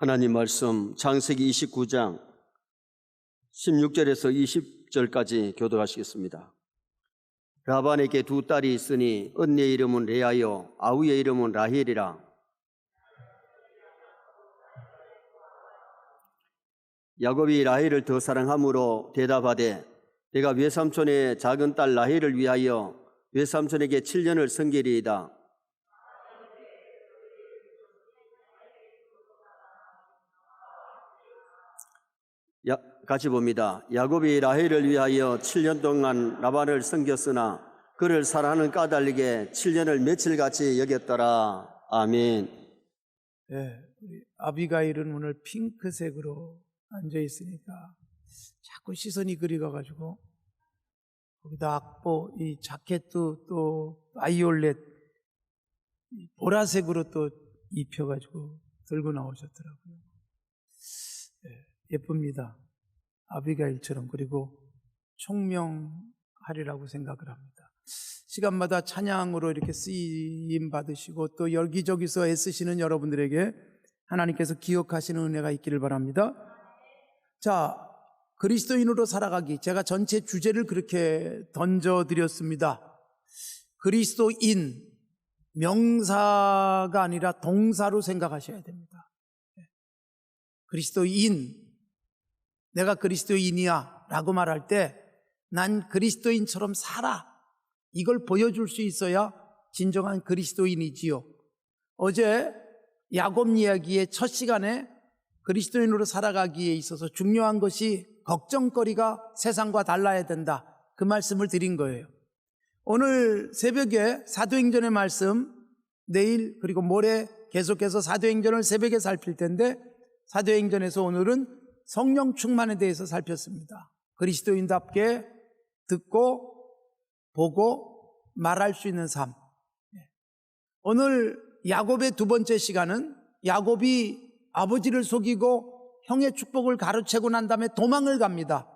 하나님 말씀 창세기 29장 16절에서 20절까지 교독하시겠습니다. 라반에게 두 딸이 있으니 언니의 이름은 레아요 아우의 이름은 라헬이라. 야곱이 라헬을 더 사랑함으로 대답하되 내가 외삼촌의 작은 딸 라헬을 위하여 외삼촌에게 7년을 섬기리이다. 같이 봅니다. 야곱이 라헬을 위하여 7년 동안 라반을 섬겼으나 그를 사랑하는 까닭에 7년을 며칠같이 여겼더라. 아멘. 네, 우리 아비가일은 오늘 핑크색으로 앉아 있으니까 자꾸 시선이 그리 가가지고 거기다 악보, 이 자켓도 또 바이올렛 보라색으로 또 입혀가지고 들고 나오셨더라고요. 네, 예쁩니다. 아비가일처럼. 그리고 총명하리라고 생각을 합니다. 시간마다 찬양으로 이렇게 쓰임 받으시고 또 여기저기서 애쓰시는 여러분들에게 하나님께서 기억하시는 은혜가 있기를 바랍니다. 자, 그리스도인으로 살아가기. 제가 전체 주제를 그렇게 던져드렸습니다. 그리스도인, 명사가 아니라 동사로 생각하셔야 됩니다. 그리스도인, 내가 그리스도인이야 라고 말할 때 난 그리스도인처럼 살아, 이걸 보여줄 수 있어야 진정한 그리스도인이지요. 어제 야곱 이야기의 첫 시간에 그리스도인으로 살아가기에 있어서 중요한 것이 걱정거리가 세상과 달라야 된다, 그 말씀을 드린 거예요. 오늘 새벽에 사도행전의 말씀, 내일 그리고 모레 계속해서 사도행전을 새벽에 살필 텐데 사도행전에서 오늘은 성령 충만에 대해서 살폈습니다. 그리스도인답게 듣고 보고 말할 수 있는 삶. 오늘 야곱의 두 번째 시간은 야곱이 아버지를 속이고 형의 축복을 가로채고 난 다음에 도망을 갑니다.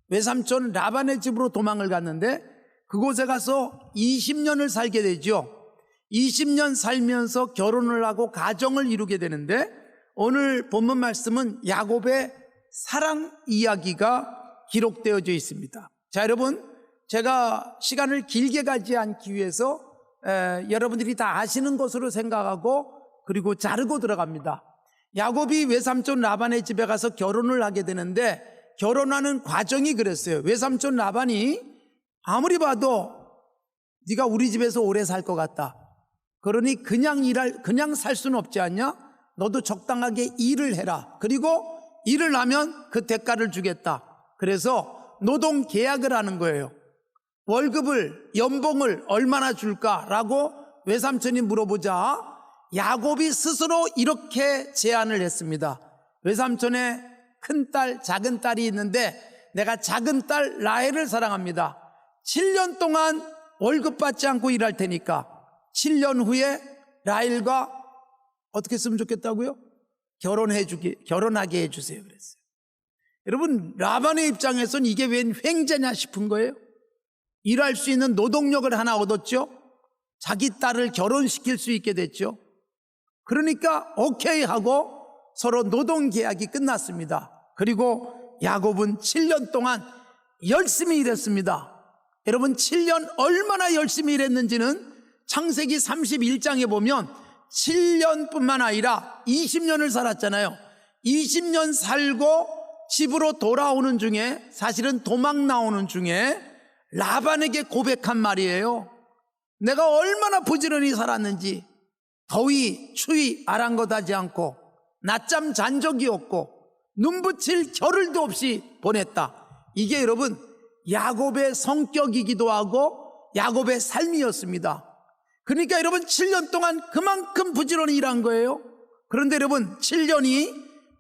외삼촌 라반의 집으로 도망을 갔는데 그곳에 가서 20년을 살게 되죠. 20년 살면서 결혼을 하고 가정을 이루게 되는데 오늘 본문 말씀은 야곱의 사랑 이야기가 기록되어져 있습니다. 자, 여러분, 제가 시간을 길게 가지 않기 위해서 여러분들이 다 아시는 것으로 생각하고 그리고 자르고 들어갑니다. 야곱이 외삼촌 라반의 집에 가서 결혼을 하게 되는데 결혼하는 과정이 그랬어요. 외삼촌 라반이 아무리 봐도 네가 우리 집에서 오래 살 것 같다, 그러니 그냥 살 수는 없지 않냐? 너도 적당하게 일을 해라. 그리고 일을 하면 그 대가를 주겠다. 그래서 노동 계약을 하는 거예요. 월급을, 연봉을 얼마나 줄까라고 외삼촌이 물어보자 야곱이 스스로 이렇게 제안을 했습니다. 외삼촌의 큰딸, 작은 딸이 있는데 내가 작은 딸 라헬을 사랑합니다. 7년 동안 월급 받지 않고 일할 테니까 7년 후에 라헬과 어떻게 했으면 좋겠다고요? 결혼하게 해주세요 그랬어요. 여러분, 라반의 입장에서는 이게 웬 횡재냐 싶은 거예요. 일할 수 있는 노동력을 하나 얻었죠. 자기 딸을 결혼시킬 수 있게 됐죠. 그러니까 오케이 하고 서로 노동계약이 끝났습니다. 그리고 야곱은 7년 동안 열심히 일했습니다. 여러분, 7년 얼마나 열심히 일했는지는 창세기 31장에 보면 7년뿐만 아니라 20년을 살았잖아요. 20년 살고 집으로 돌아오는 중에, 사실은 도망 나오는 중에 라반에게 고백한 말이에요. 내가 얼마나 부지런히 살았는지, 더위 추위 아랑곳하지 않고 낮잠 잔 적이 없고 눈 붙일 겨를도 없이 보냈다. 이게 여러분 야곱의 성격이기도 하고 야곱의 삶이었습니다. 그러니까 여러분 7년 동안 그만큼 부지런히 일한 거예요. 그런데 여러분 7년이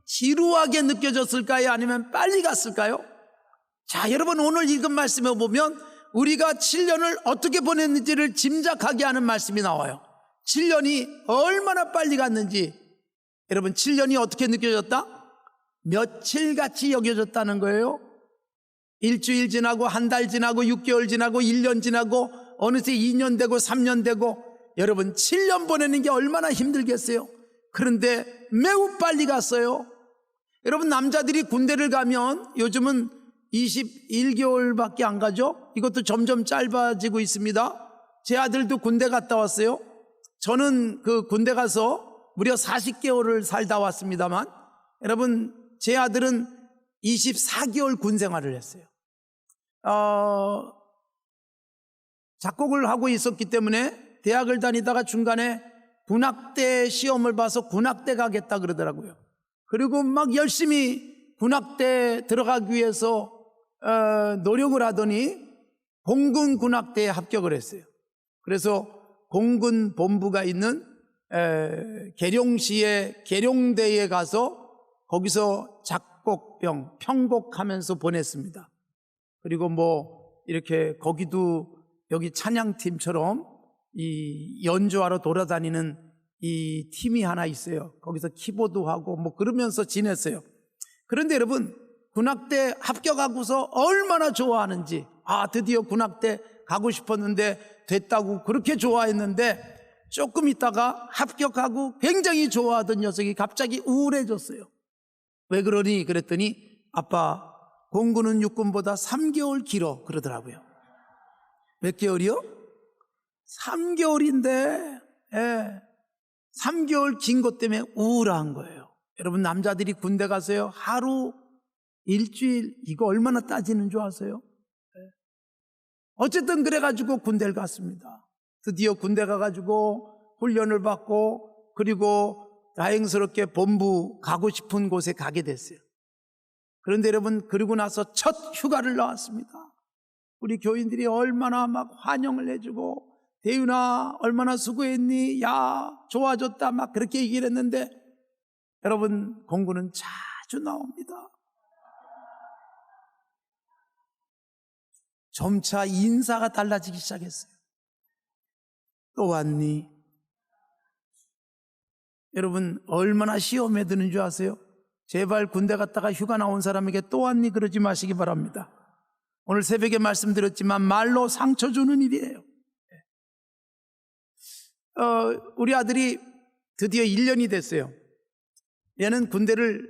지루하게 느껴졌을까요? 아니면 빨리 갔을까요? 자, 여러분 오늘 읽은 말씀에 보면 우리가 7년을 어떻게 보냈는지를 짐작하게 하는 말씀이 나와요. 7년이 얼마나 빨리 갔는지. 여러분 7년이 어떻게 느껴졌다? 며칠같이 여겨졌다는 거예요. 일주일 지나고 한 달 지나고 6개월 지나고 1년 지나고 어느새 2년 되고 3년 되고, 여러분 7년 보내는 게 얼마나 힘들겠어요. 그런데 매우 빨리 갔어요. 여러분, 남자들이 군대를 가면 요즘은 21개월밖에 안 가죠? 이것도 점점 짧아지고 있습니다. 제 아들도 군대 갔다 왔어요. 저는 그 군대 가서 무려 40개월을 살다 왔습니다만, 여러분, 제 아들은 24개월 군 생활을 했어요. 작곡을 하고 있었기 때문에 대학을 다니다가 중간에 군악대 시험을 봐서 군악대 가겠다 그러더라고요. 그리고 막 열심히 군악대 들어가기 위해서 노력을 하더니 공군 군악대에 합격을 했어요. 그래서 공군 본부가 있는 계룡시의 계룡대에 가서 거기서 작곡병 편곡하면서 보냈습니다. 그리고 뭐 이렇게 거기도 여기 찬양팀처럼 이 연주하러 돌아다니는 이 팀이 하나 있어요. 거기서 키보드하고 뭐 그러면서 지냈어요. 그런데 여러분, 군악대 합격하고서 얼마나 좋아하는지, 드디어 군악대 가고 싶었는데 됐다고 그렇게 좋아했는데, 조금 있다가 합격하고 굉장히 좋아하던 녀석이 갑자기 우울해졌어요. 왜 그러니? 그랬더니 아빠, 공군은 육군보다 3개월 길어 그러더라고요. 몇 개월이요? 3개월인데 3개월 긴 것 때문에 우울한 거예요. 여러분, 남자들이 군대 가서요, 하루, 일주일, 이거 얼마나 따지는 줄 아세요? 어쨌든 그래가지고 군대를 갔습니다. 드디어 군대 가가지고 훈련을 받고, 그리고 다행스럽게 본부 가고 싶은 곳에 가게 됐어요. 그런데 여러분, 그러고 나서 첫 휴가를 나왔습니다. 우리 교인들이 얼마나 막 환영을 해주고, 대윤아 얼마나 수고했니? 야, 좋아졌다, 막 그렇게 얘기를 했는데, 여러분, 공군은 자주 나옵니다. 점차 인사가 달라지기 시작했어요. 또 왔니? 여러분, 얼마나 시험에 드는 줄 아세요? 제발 군대 갔다가 휴가 나온 사람에게 또 왔니? 그러지 마시기 바랍니다. 오늘 새벽에 말씀드렸지만 말로 상처 주는 일이에요. 우리 아들이 드디어 1년이 됐어요. 얘는 군대를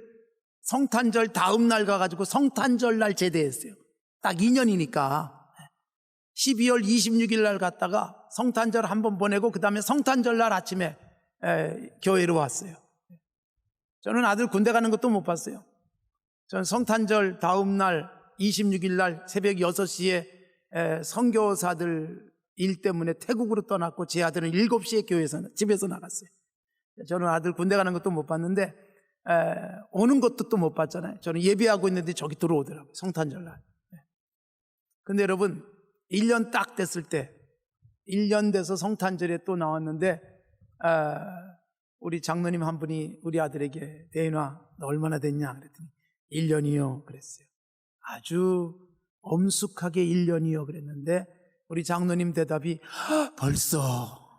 성탄절 다음 날 가가지고 성탄절 날 제대했어요. 딱 2년이니까 12월 26일 날 갔다가 성탄절 한번 보내고 그 다음에 성탄절 날 아침에 교회로 왔어요. 저는 아들 군대 가는 것도 못 봤어요. 저는 성탄절 다음 날 26일 날 새벽 6시에 선교사들 일 때문에 태국으로 떠났고, 제 아들은 7시에 집에서 나갔어요. 저는 아들 군대 가는 것도 못 봤는데 오는 것도 또 못 봤잖아요. 저는 예배하고 있는데 저기 들어오더라고요, 성탄절 날. 근데 여러분, 1년 딱 됐을 때, 1년 돼서 성탄절에 또 나왔는데 우리 장로님 한 분이 우리 아들에게, 대인아 너 얼마나 됐냐 그랬더니 1년이요 그랬어요. 아주 엄숙하게 1년이요 그랬는데 우리 장로님 대답이 벌써.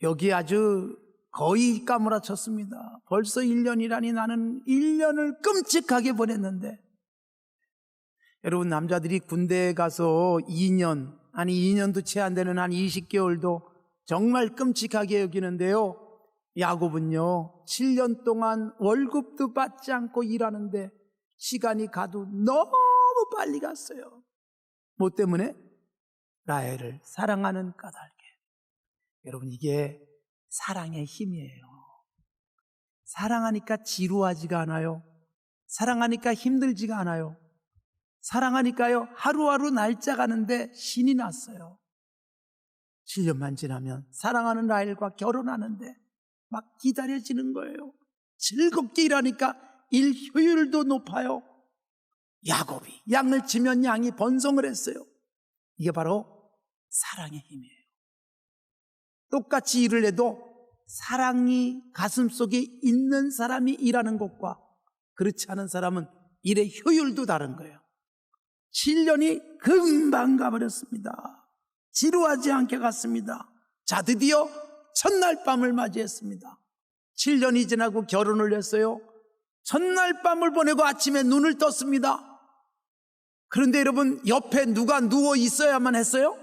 여기 아주 거의 까무라쳤습니다. 벌써 1년이라니, 나는 1년을 끔찍하게 보냈는데. 여러분, 남자들이 군대에 가서 2년, 아니 2년도 채 안 되는 한 20개월도 정말 끔찍하게 여기는데요, 야곱은요 7년 동안 월급도 받지 않고 일하는데 시간이 가도 너무 빨리 갔어요. 뭐 때문에? 라헬을 사랑하는 까닭에. 여러분, 이게 사랑의 힘이에요. 사랑하니까 지루하지가 않아요. 사랑하니까 힘들지가 않아요. 사랑하니까요 하루하루 날짜 가는데 신이 났어요. 7년만 지나면 사랑하는 라헬과 결혼하는데 막 기다려지는 거예요. 즐겁게 일하니까 일 효율도 높아요. 야곱이 양을 치면 양이 번성을 했어요. 이게 바로 사랑의 힘이에요. 똑같이 일을 해도 사랑이 가슴속에 있는 사람이 일하는 것과 그렇지 않은 사람은 일의 효율도 다른 거예요. 7년이 금방 가버렸습니다. 지루하지 않게 갔습니다. 자, 드디어 첫날 밤을 맞이했습니다. 7년이 지나고 결혼을 했어요. 첫날 밤을 보내고 아침에 눈을 떴습니다. 그런데 여러분, 옆에 누가 누워 있어야만 했어요?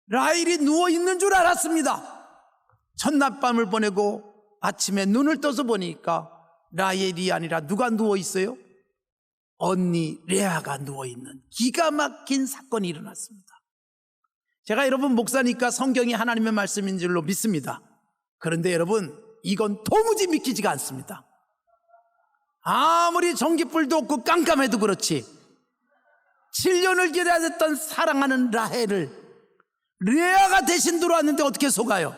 라헬이 누워 있는 줄 알았습니다. 첫날 밤을 보내고 아침에 눈을 떠서 보니까 라헬이 아니라 누가 누워 있어요? 언니 레아가 누워 있는 기가 막힌 사건이 일어났습니다. 제가 여러분 목사니까 성경이 하나님의 말씀인 줄로 믿습니다. 그런데 여러분 이건 도무지 믿기지가 않습니다. 아무리 전기불도 없고 깜깜해도 그렇지 7년을 기다렸던 사랑하는 라헬을 레아가 대신 들어왔는데 어떻게 속아요?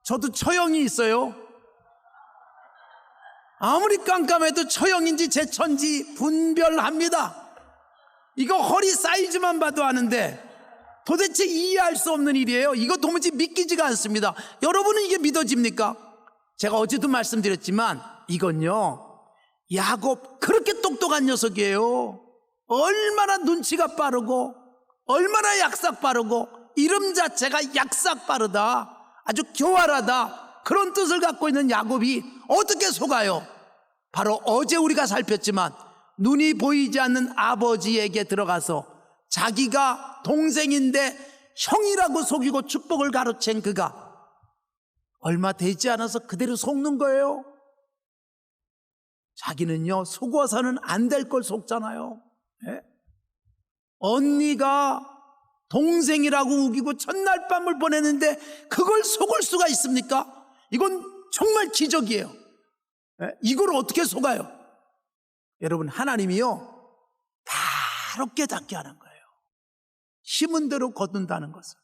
저도 처형이 있어요. 아무리 깜깜해도 처형인지 제천지 분별합니다. 이거 허리 사이즈만 봐도 아는데 도대체 이해할 수 없는 일이에요. 이거 도무지 믿기지가 않습니다. 여러분은 이게 믿어집니까? 제가 어제도 말씀드렸지만 이건요 야곱 그렇게 똑똑한 녀석이에요. 얼마나 눈치가 빠르고 얼마나 약삭 빠르고 이름 자체가 약삭 빠르다 아주 교활하다 그런 뜻을 갖고 있는 야곱이 어떻게 속아요? 바로 어제 우리가 살폈지만 눈이 보이지 않는 아버지에게 들어가서 자기가 동생인데 형이라고 속이고 축복을 가로챈 그가 얼마 되지 않아서 그대로 속는 거예요. 자기는요 속어서는 안 될 걸 속잖아요. 예? 언니가 동생이라고 우기고 첫날 밤을 보내는데 그걸 속을 수가 있습니까? 이건 정말 기적이에요. 예? 이걸 어떻게 속아요? 여러분 하나님이요 바로 깨닫게 하는 거예요. 힘은 대로 거둔다는 것을.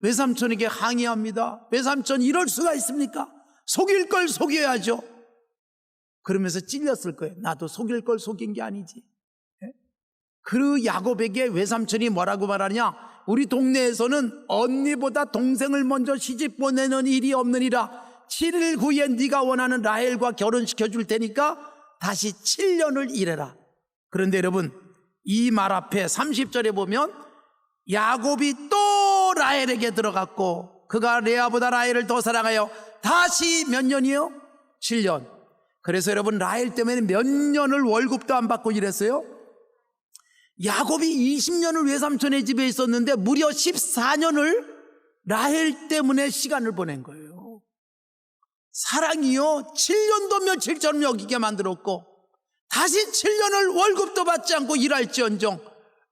외삼촌에게 항의합니다. 외삼촌 이럴 수가 있습니까? 속일 걸 속여야죠. 그러면서 찔렸을 거예요. 나도 속일 걸 속인 게 아니지. 예? 그 야곱에게 외삼촌이 뭐라고 말하냐? 우리 동네에서는 언니보다 동생을 먼저 시집 보내는 일이 없느니라 7일 후에 네가 원하는 라헬과 결혼시켜 줄 테니까 다시 7년을 일해라. 그런데 여러분 이 말 앞에 30절에 보면 야곱이 또 라헬에게 들어갔고 그가 레아보다 라헬을 더 사랑하여 다시 몇 년이요? 7년. 그래서 여러분 라헬 때문에 몇 년을 월급도 안 받고 일했어요? 야곱이 20년을 외삼촌의 집에 있었는데 무려 14년을 라헬 때문에 시간을 보낸 거예요. 사랑이요 7년도 며칠처럼 여기게 만들었고 다시 7년을 월급도 받지 않고 일할지언정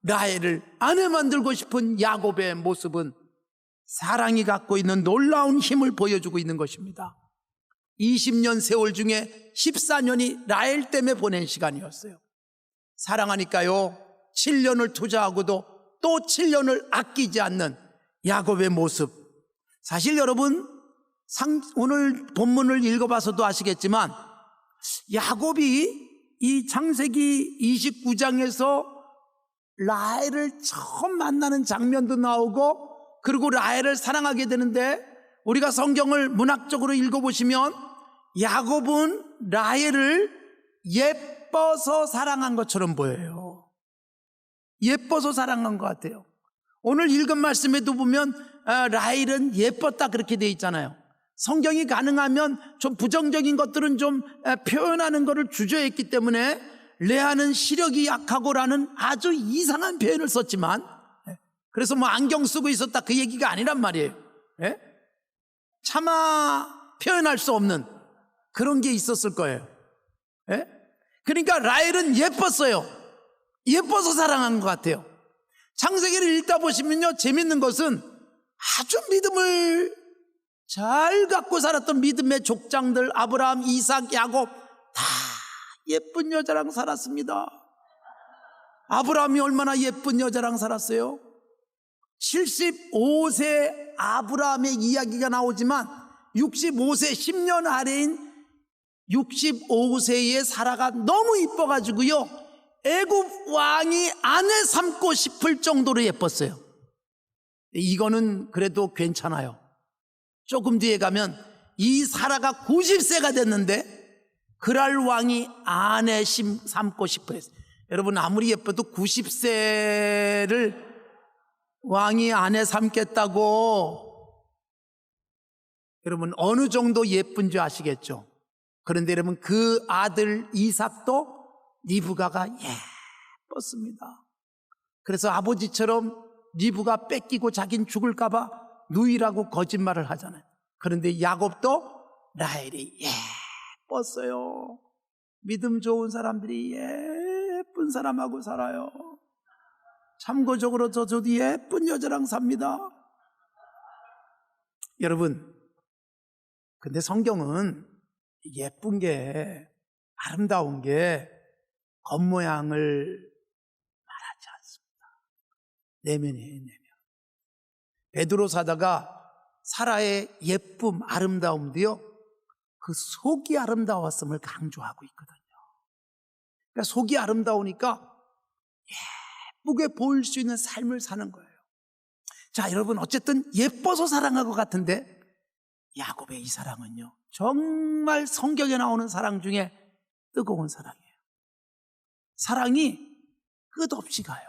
라헬을 아내 만들고 싶은 야곱의 모습은 사랑이 갖고 있는 놀라운 힘을 보여주고 있는 것입니다. 20년 세월 중에 14년이 라헬 때문에 보낸 시간이었어요. 사랑하니까요 7년을 투자하고도 또 7년을 아끼지 않는 야곱의 모습. 사실 여러분 오늘 본문을 읽어봐서도 아시겠지만 야곱이 이 창세기 29장에서 라헬을 처음 만나는 장면도 나오고 그리고 라헬을 사랑하게 되는데 우리가 성경을 문학적으로 읽어보시면 야곱은 라헬을 예뻐서 사랑한 것처럼 보여요. 예뻐서 사랑한 것 같아요. 오늘 읽은 말씀에도 보면 라헬은 예뻤다 그렇게 돼 있잖아요. 성경이 가능하면 좀 부정적인 것들은 좀 표현하는 것을 주저했기 때문에 레아는 시력이 약하고라는 아주 이상한 표현을 썼지만 그래서 뭐 안경 쓰고 있었다 그 얘기가 아니란 말이에요. 차마 표현할 수 없는 그런 게 있었을 거예요. 그러니까 라헬은 예뻤어요. 예뻐서 사랑한 것 같아요. 창세기를 읽다 보시면요 재밌는 것은 아주 믿음을 잘 갖고 살았던 믿음의 족장들 아브라함, 이삭, 야곱 다 예쁜 여자랑 살았습니다. 아브라함이 얼마나 예쁜 여자랑 살았어요? 75세 아브라함의 이야기가 나오지만 65세 10년 아래인 65세의 사라가 너무 이뻐가지고요 애굽 왕이 아내 삼고 싶을 정도로 예뻤어요. 이거는 그래도 괜찮아요. 조금 뒤에 가면 이 사라가 90세가 됐는데 그랄 왕이 아내 삼고 싶어 했어요. 여러분 아무리 예뻐도 90세를 왕이 아내 삼겠다고 여러분 어느 정도 예쁜 줄 아시겠죠? 그런데 여러분 그 아들 이삭도 리브가가 예뻤습니다. 그래서 아버지처럼 리브가 뺏기고 자긴 죽을까 봐 누이라고 거짓말을 하잖아요. 그런데 야곱도 라헬이 예뻤어요. 믿음 좋은 사람들이 예쁜 사람하고 살아요. 참고적으로 저도 예쁜 여자랑 삽니다. 여러분, 근데 성경은 예쁜 게, 아름다운 게 겉모양을 말하지 않습니다. 내면이에요, 내면. 베드로 사다가 사라의 예쁨, 아름다움도요, 그 속이 아름다웠음을 강조하고 있거든요. 그러니까 속이 아름다우니까 예쁘게 보일 수 있는 삶을 사는 거예요. 자, 여러분, 어쨌든 예뻐서 사랑한 것 같은데 야곱의 이 사랑은요, 정말 성경에 나오는 사랑 중에 뜨거운 사랑이에요. 사랑이 끝없이 가요.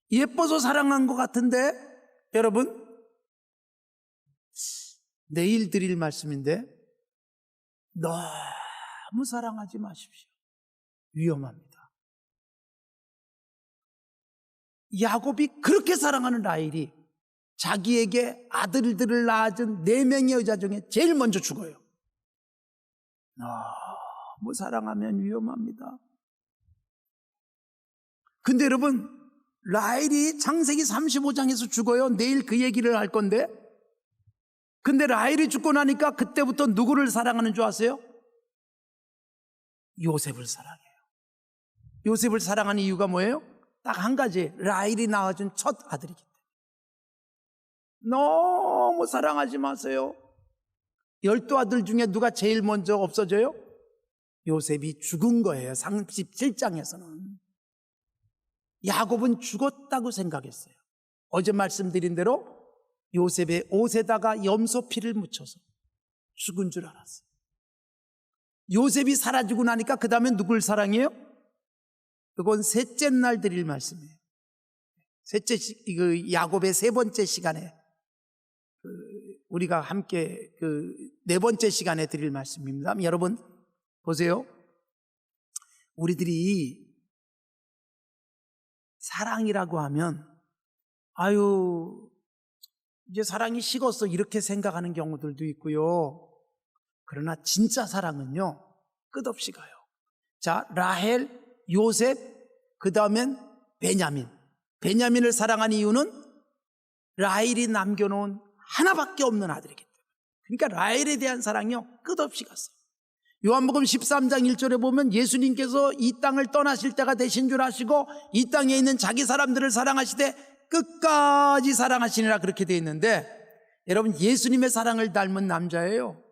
예뻐서 사랑한 것 같은데 여러분, 내일 드릴 말씀인데 너무 사랑하지 마십시오. 위험합니다. 야곱이 그렇게 사랑하는 라헬이 자기에게 아들들을 낳아준 4명의 여자 중에 제일 먼저 죽어요. 너무 사랑하면 위험합니다. 근데 여러분, 라헬이 창세기 35장에서 죽어요. 내일 그 얘기를 할 건데, 근데 라헬이 죽고 나니까 그때부터 누구를 사랑하는 줄 아세요? 요셉을 사랑해요. 요셉을 사랑하는 이유가 뭐예요? 딱 한 가지, 라헬이 낳아준 첫 아들이기 때문에. 너무 사랑하지 마세요. 12아들 중에 누가 제일 먼저 없어져요? 요셉이 죽은 거예요. 37장에서는. 야곱은 죽었다고 생각했어요. 어제 말씀드린 대로 요셉의 옷에다가 염소 피를 묻혀서 죽은 줄 알았어요. 요셉이 사라지고 나니까 그 다음에 누굴 사랑해요? 그건 셋째 날 드릴 말씀이에요. 야곱의 3번째 시간에, 우리가 함께 4번째 시간에 드릴 말씀입니다. 여러분, 보세요. 우리들이 사랑이라고 하면, 이제 사랑이 식었어, 이렇게 생각하는 경우들도 있고요. 그러나 진짜 사랑은요, 끝없이 가요. 자, 라헬, 요셉, 그 다음엔 베냐민을 사랑한 이유는 라헬이 남겨놓은 하나밖에 없는 아들이기 때문에. 그러니까 라헬에 대한 사랑이요, 끝없이 갔어요. 요한복음 13장 1절에 보면 예수님께서 이 땅을 떠나실 때가 되신 줄 아시고 이 땅에 있는 자기 사람들을 사랑하시되 끝까지 사랑하시니라, 그렇게 되어 있는데, 여러분, 예수님의 사랑을 닮은 남자예요.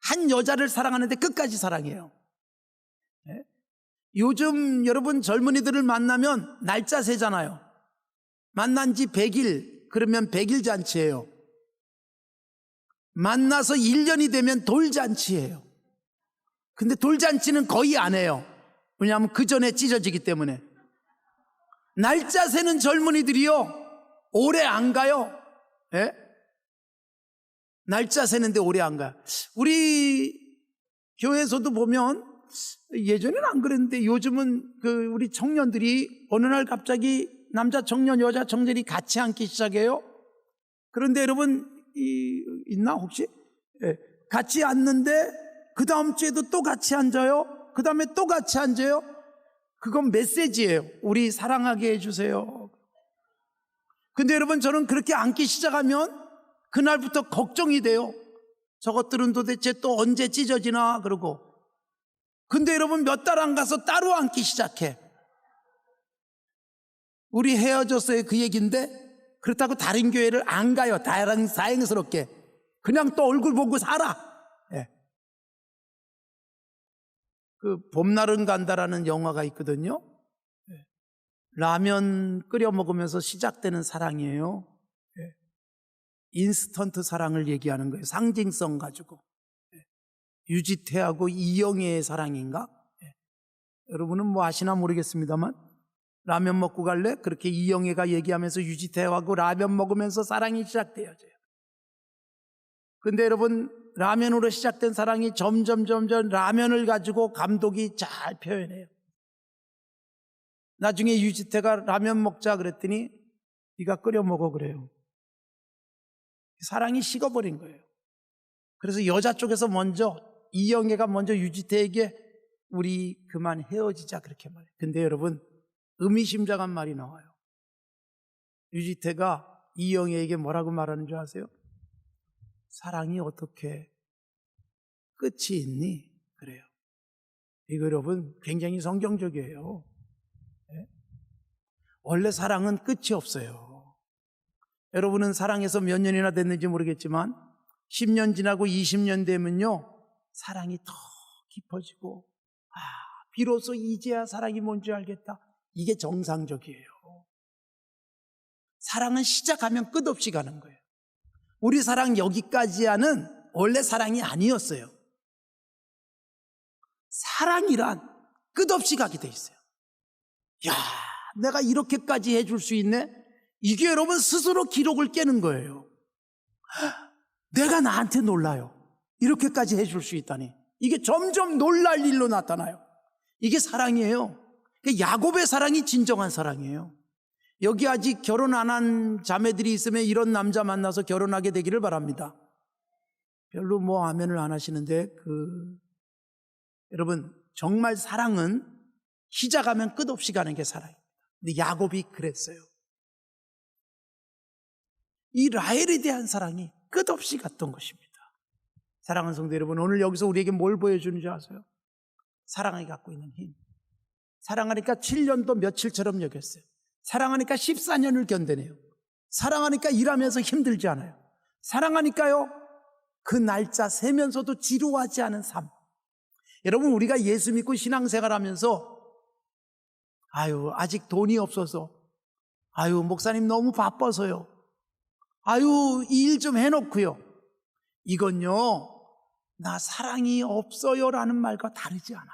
한 여자를 사랑하는데 끝까지 사랑해요. 네? 요즘 여러분 젊은이들을 만나면 날짜 세잖아요. 만난 지 100일, 그러면 100일 잔치예요. 만나서 1년이 되면 돌잔치예요. 근데 돌잔치는 거의 안 해요. 왜냐하면 그 전에 찢어지기 때문에. 날짜 세는 젊은이들이요, 오래 안 가요. 예? 날짜 세는데 오래 안 가요. 우리 교회에서도 보면, 예전에는 안 그랬는데 요즘은 우리 청년들이 어느 날 갑자기 남자 청년, 여자 청년이 같이 앉기 시작해요. 그런데 여러분, 있나 혹시? 예. 같이 앉는데 그 다음 주에도 또 같이 앉아요. 그 다음에 또 같이 앉아요. 그건 메시지예요. 우리 사랑하게 해주세요. 근데 여러분, 저는 그렇게 앉기 시작하면 그날부터 걱정이 돼요. 저것들은 도대체 또 언제 찢어지나 그러고. 근데 여러분, 몇 달 안 가서 따로 앉기 시작해. 우리 헤어졌어요, 그 얘기인데 그렇다고 다른 교회를 안 가요. 다행스럽게. 그냥 또 얼굴 보고 살아. 예. 봄날은 간다라는 영화가 있거든요. 예. 라면 끓여 먹으면서 시작되는 사랑이에요. 예. 인스턴트 사랑을 얘기하는 거예요. 상징성 가지고. 예. 유지태하고 이영애의 사랑인가? 예. 여러분은 뭐 아시나 모르겠습니다만, 라면 먹고 갈래? 그렇게 이영애가 얘기하면서 유지태하고 라면 먹으면서 사랑이 시작되어져요. 근데 여러분, 라면으로 시작된 사랑이 점점 라면을 가지고 감독이 잘 표현해요. 나중에 유지태가 라면 먹자 그랬더니 네가 끓여 먹어 그래요. 사랑이 식어버린 거예요. 그래서 여자 쪽에서 먼저 이영애가 먼저 유지태에게 우리 그만 헤어지자 그렇게 말해요. 근데 여러분 의미심장한 말이 나와요. 유지태가 이영애에게 뭐라고 말하는 줄 아세요? 사랑이 어떻게 끝이 있니? 그래요. 이거 여러분 굉장히 성경적이에요. 네? 원래 사랑은 끝이 없어요. 여러분은 사랑해서 몇 년이나 됐는지 모르겠지만 10년 지나고 20년 되면요 사랑이 더 깊어지고 비로소 이제야 사랑이 뭔지 알겠다. 이게 정상적이에요. 사랑은 시작하면 끝없이 가는 거예요. 우리 사랑 여기까지야는 원래 사랑이 아니었어요. 사랑이란 끝없이 가게 돼 있어요. 야, 내가 이렇게까지 해줄 수 있네? 이게 여러분 스스로 기록을 깨는 거예요. 내가 나한테 놀라요. 이렇게까지 해줄 수 있다니. 이게 점점 놀랄 일로 나타나요. 이게 사랑이에요. 야곱의 사랑이 진정한 사랑이에요. 여기 아직 결혼 안 한 자매들이 있으면 이런 남자 만나서 결혼하게 되기를 바랍니다. 별로 뭐 아멘을 안 하시는데 여러분 정말 사랑은 시작하면 끝없이 가는 게 사랑입니다. 근데 야곱이 그랬어요. 이 라헬에 대한 사랑이 끝없이 갔던 것입니다. 사랑하는 성도 여러분, 오늘 여기서 우리에게 뭘 보여주는지 아세요? 사랑이 갖고 있는 힘. 사랑하니까 7년도 며칠처럼 여겼어요. 사랑하니까 14년을 견뎌내요. 사랑하니까 일하면서 힘들지 않아요. 사랑하니까요 그 날짜 세면서도 지루하지 않은 삶. 여러분 우리가 예수 믿고 신앙생활하면서 아직 돈이 없어서 목사님 너무 바빠서요. 일 좀 해놓고요. 이건요 나 사랑이 없어요 라는 말과 다르지 않아요.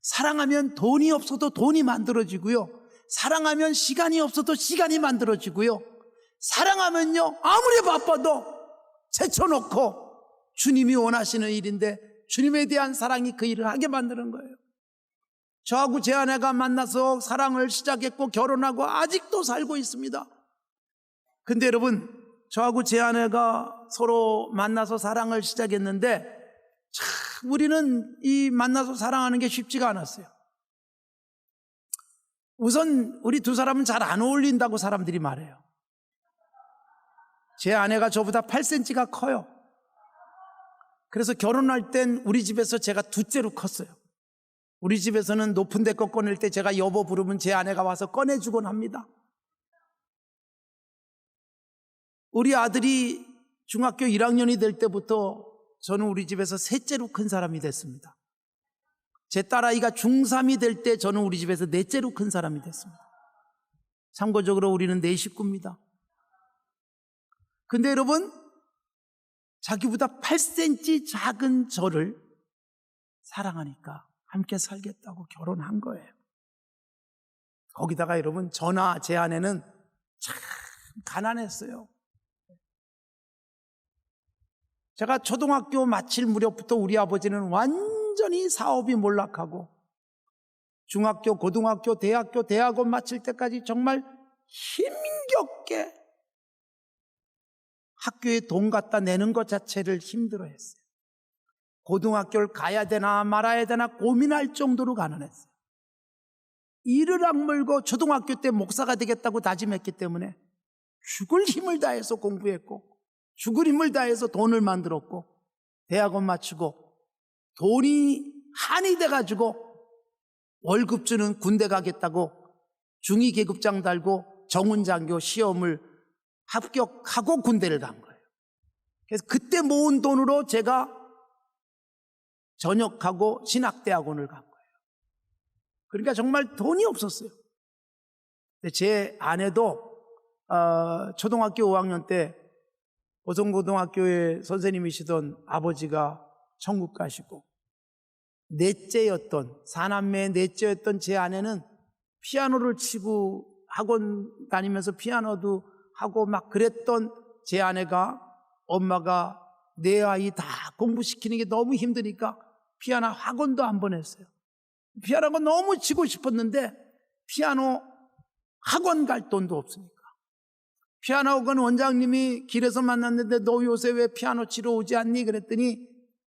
사랑하면 돈이 없어도 돈이 만들어지고요. 사랑하면 시간이 없어도 시간이 만들어지고요. 사랑하면요 아무리 바빠도 제쳐놓고 주님이 원하시는 일인데 주님에 대한 사랑이 그 일을 하게 만드는 거예요. 저하고 제 아내가 만나서 사랑을 시작했고 결혼하고 아직도 살고 있습니다. 근데 여러분 저하고 제 아내가 서로 만나서 사랑을 시작했는데 참 우리는 이 만나서 사랑하는 게 쉽지가 않았어요. 우선 우리 두 사람은 잘 안 어울린다고 사람들이 말해요. 제 아내가 저보다 8cm가 커요. 그래서 결혼할 땐 우리 집에서 제가 둘째로 컸어요. 우리 집에서는 높은 데 거 꺼낼 때 제가 여보 부르면 제 아내가 와서 꺼내주곤 합니다. 우리 아들이 중학교 1학년이 될 때부터 저는 우리 집에서 셋째로 큰 사람이 됐습니다. 제 딸아이가 중3이 될 때 저는 우리 집에서 넷째로 큰 사람이 됐습니다. 참고적으로 우리는 네 식구입니다. 근데 여러분 자기보다 8cm 작은 저를 사랑하니까 함께 살겠다고 결혼한 거예요. 거기다가 여러분 저나 제 아내는 참 가난했어요. 제가 초등학교 마칠 무렵부터 우리 아버지는 완전히 사업이 몰락하고 중학교, 고등학교, 대학원 마칠 때까지 정말 힘겹게 학교에 돈 갖다 내는 것 자체를 힘들어했어요. 고등학교를 가야 되나 말아야 되나 고민할 정도로 가난했어요. 이를 악물고 초등학교 때 목사가 되겠다고 다짐했기 때문에 죽을 힘을 다해서 공부했고 죽을 힘을 다해서 돈을 만들었고 대학원 마치고 돈이 한이 돼가지고 월급 주는 군대 가겠다고 중위계급장 달고 정훈장교 시험을 합격하고 군대를 간 거예요. 그래서 그때 모은 돈으로 제가 전역하고 신학대학원을 간 거예요. 그러니까 정말 돈이 없었어요. 제 아내도 초등학교 5학년 때 보성고등학교에 선생님이시던 아버지가 천국 가시고 넷째였던 사남매 넷째였던 제 아내는 피아노를 치고 학원 다니면서 피아노도 하고 막 그랬던 제 아내가 엄마가 내 아이 다 공부시키는 게 너무 힘드니까 피아노 학원도 안 보냈어요. 피아노가 너무 치고 싶었는데 피아노 학원 갈 돈도 없으니까 피아노 학원 원장님이 길에서 만났는데 너 요새 왜 피아노 치러 오지 않니? 그랬더니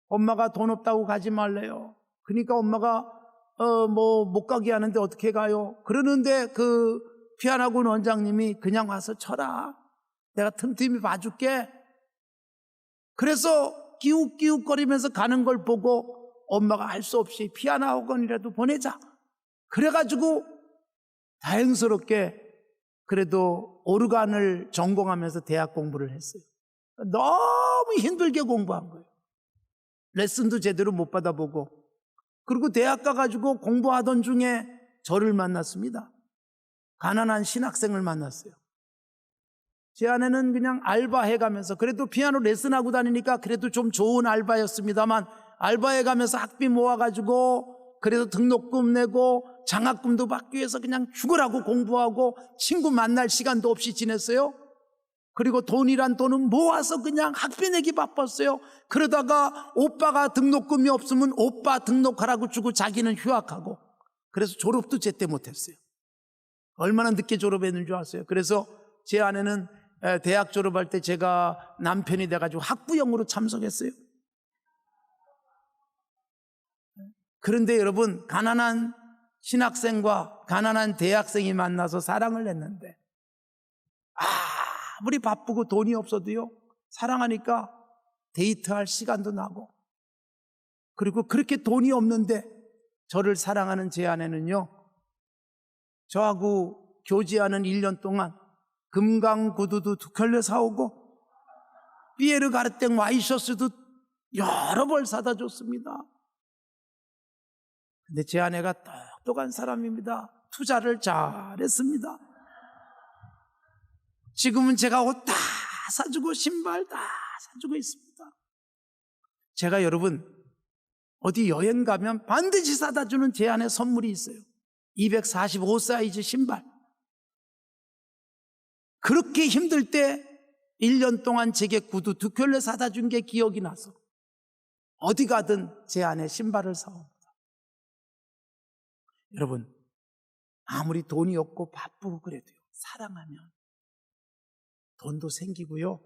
엄마가 돈 없다고 가지 말래요. 그러니까 엄마가 못 가게 하는데 어떻게 가요? 그러는데 그 피아노 학원 원장님이 그냥 와서 쳐라. 내가 틈틈이 봐줄게. 그래서 끼욱끼욱거리면서 가는 걸 보고 엄마가 할 수 없이 피아노 학원이라도 보내자. 그래가지고 다행스럽게 그래도 오르간을 전공하면서 대학 공부를 했어요. 너무 힘들게 공부한 거예요. 레슨도 제대로 못 받아보고. 그리고 대학 가가지고 공부하던 중에 저를 만났습니다. 가난한 신학생을 만났어요. 제 아내는 그냥 알바해가면서, 그래도 피아노 레슨하고 다니니까 그래도 좀 좋은 알바였습니다만, 알바해가면서 학비 모아가지고 그래도 등록금 내고 장학금도 받기 위해서 그냥 죽으라고 공부하고 친구 만날 시간도 없이 지냈어요. 그리고 돈이란 돈은 모아서 그냥 학비 내기 바빴어요. 그러다가 오빠가 등록금이 없으면 오빠 등록하라고 주고 자기는 휴학하고, 그래서 졸업도 제때 못했어요. 얼마나 늦게 졸업했는 줄 아세요? 그래서 제 아내는 대학 졸업할 때 제가 남편이 돼가지고 학부형으로 참석했어요. 그런데 여러분, 가난한 신학생과 가난한 대학생이 만나서 사랑을 했는데, 아무리 바쁘고 돈이 없어도요, 사랑하니까 데이트할 시간도 나고, 그리고 그렇게 돈이 없는데 저를 사랑하는 제 아내는요, 저하고 교제하는 1년 동안 금강구두도 2켤레 사오고 피에르 가르땡 와이셔츠도 여러 벌 사다 줬습니다. 근데 제 아내가 똑똑한 사람입니다. 투자를 잘했습니다. 지금은 제가 옷 다 사주고 신발 다 사주고 있습니다. 제가 여러분 어디 여행 가면 반드시 사다 주는 제 아내 선물이 있어요. 245 사이즈 신발. 그렇게 힘들 때 1년 동안 제게 구두 2켤레 사다 준 게 기억이 나서 어디 가든 제 아내 신발을 사옵니다. 여러분, 아무리 돈이 없고 바쁘고 그래도요, 사랑하면 돈도 생기고요,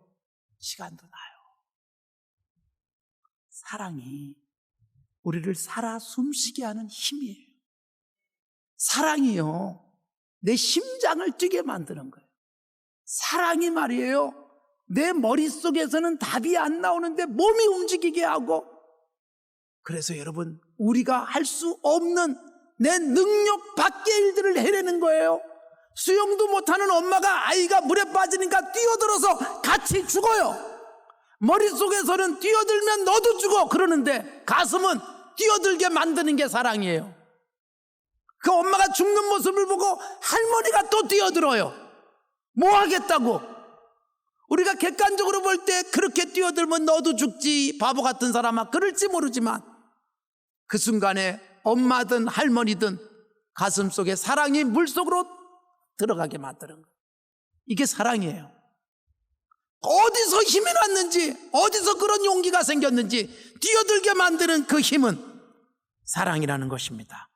시간도 나요. 사랑이 우리를 살아 숨쉬게 하는 힘이에요. 사랑이요, 내 심장을 뛰게 만드는 거예요. 사랑이 말이에요, 내 머릿속에서는 답이 안 나오는데 몸이 움직이게 하고, 그래서 여러분, 우리가 할 수 없는 내 능력 밖의 일들을 해내는 거예요. 수영도 못하는 엄마가 아이가 물에 빠지니까 뛰어들어서 같이 죽어요. 머릿속에서는 뛰어들면 너도 죽어 그러는데 가슴은 뛰어들게 만드는 게 사랑이에요. 그 엄마가 죽는 모습을 보고 할머니가 또 뛰어들어요. 뭐 하겠다고. 우리가 객관적으로 볼 때 그렇게 뛰어들면 너도 죽지 바보 같은 사람아 그럴지 모르지만, 그 순간에 엄마든 할머니든 가슴 속에 사랑이 물속으로 들어가게 만드는 거예요. 이게 사랑이에요. 어디서 힘이 났는지, 어디서 그런 용기가 생겼는지 뛰어들게 만드는 그 힘은 사랑이라는 것입니다.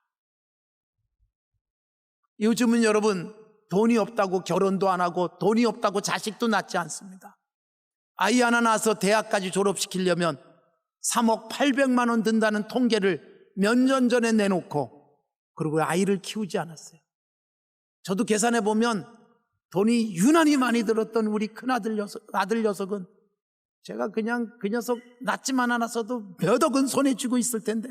요즘은 여러분, 돈이 없다고 결혼도 안 하고 돈이 없다고 자식도 낳지 않습니다. 아이 하나 낳아서 대학까지 졸업시키려면 3억 800만 원 든다는 통계를 몇 년 전에 내놓고, 그리고 아이를 키우지 않았어요. 저도 계산해 보면 돈이 유난히 많이 들었던 우리 큰아들 아들 녀석은 제가 그냥 그 녀석 낳지만 않았어도 몇 억은 손에 쥐고 있을 텐데,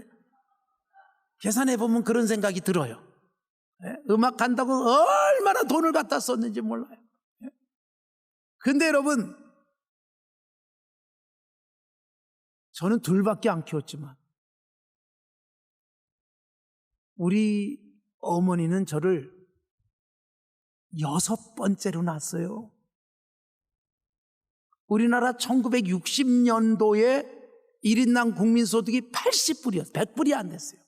계산해 보면 그런 생각이 들어요. 음악 한다고 얼마나 돈을 갖다 썼는지 몰라요. 근데 여러분, 저는 둘밖에 안 키웠지만 우리 어머니는 저를 6번째로 낳았어요. 우리나라 1960년도에 1인당 국민소득이 80불이었어요. 100불이 안 됐어요.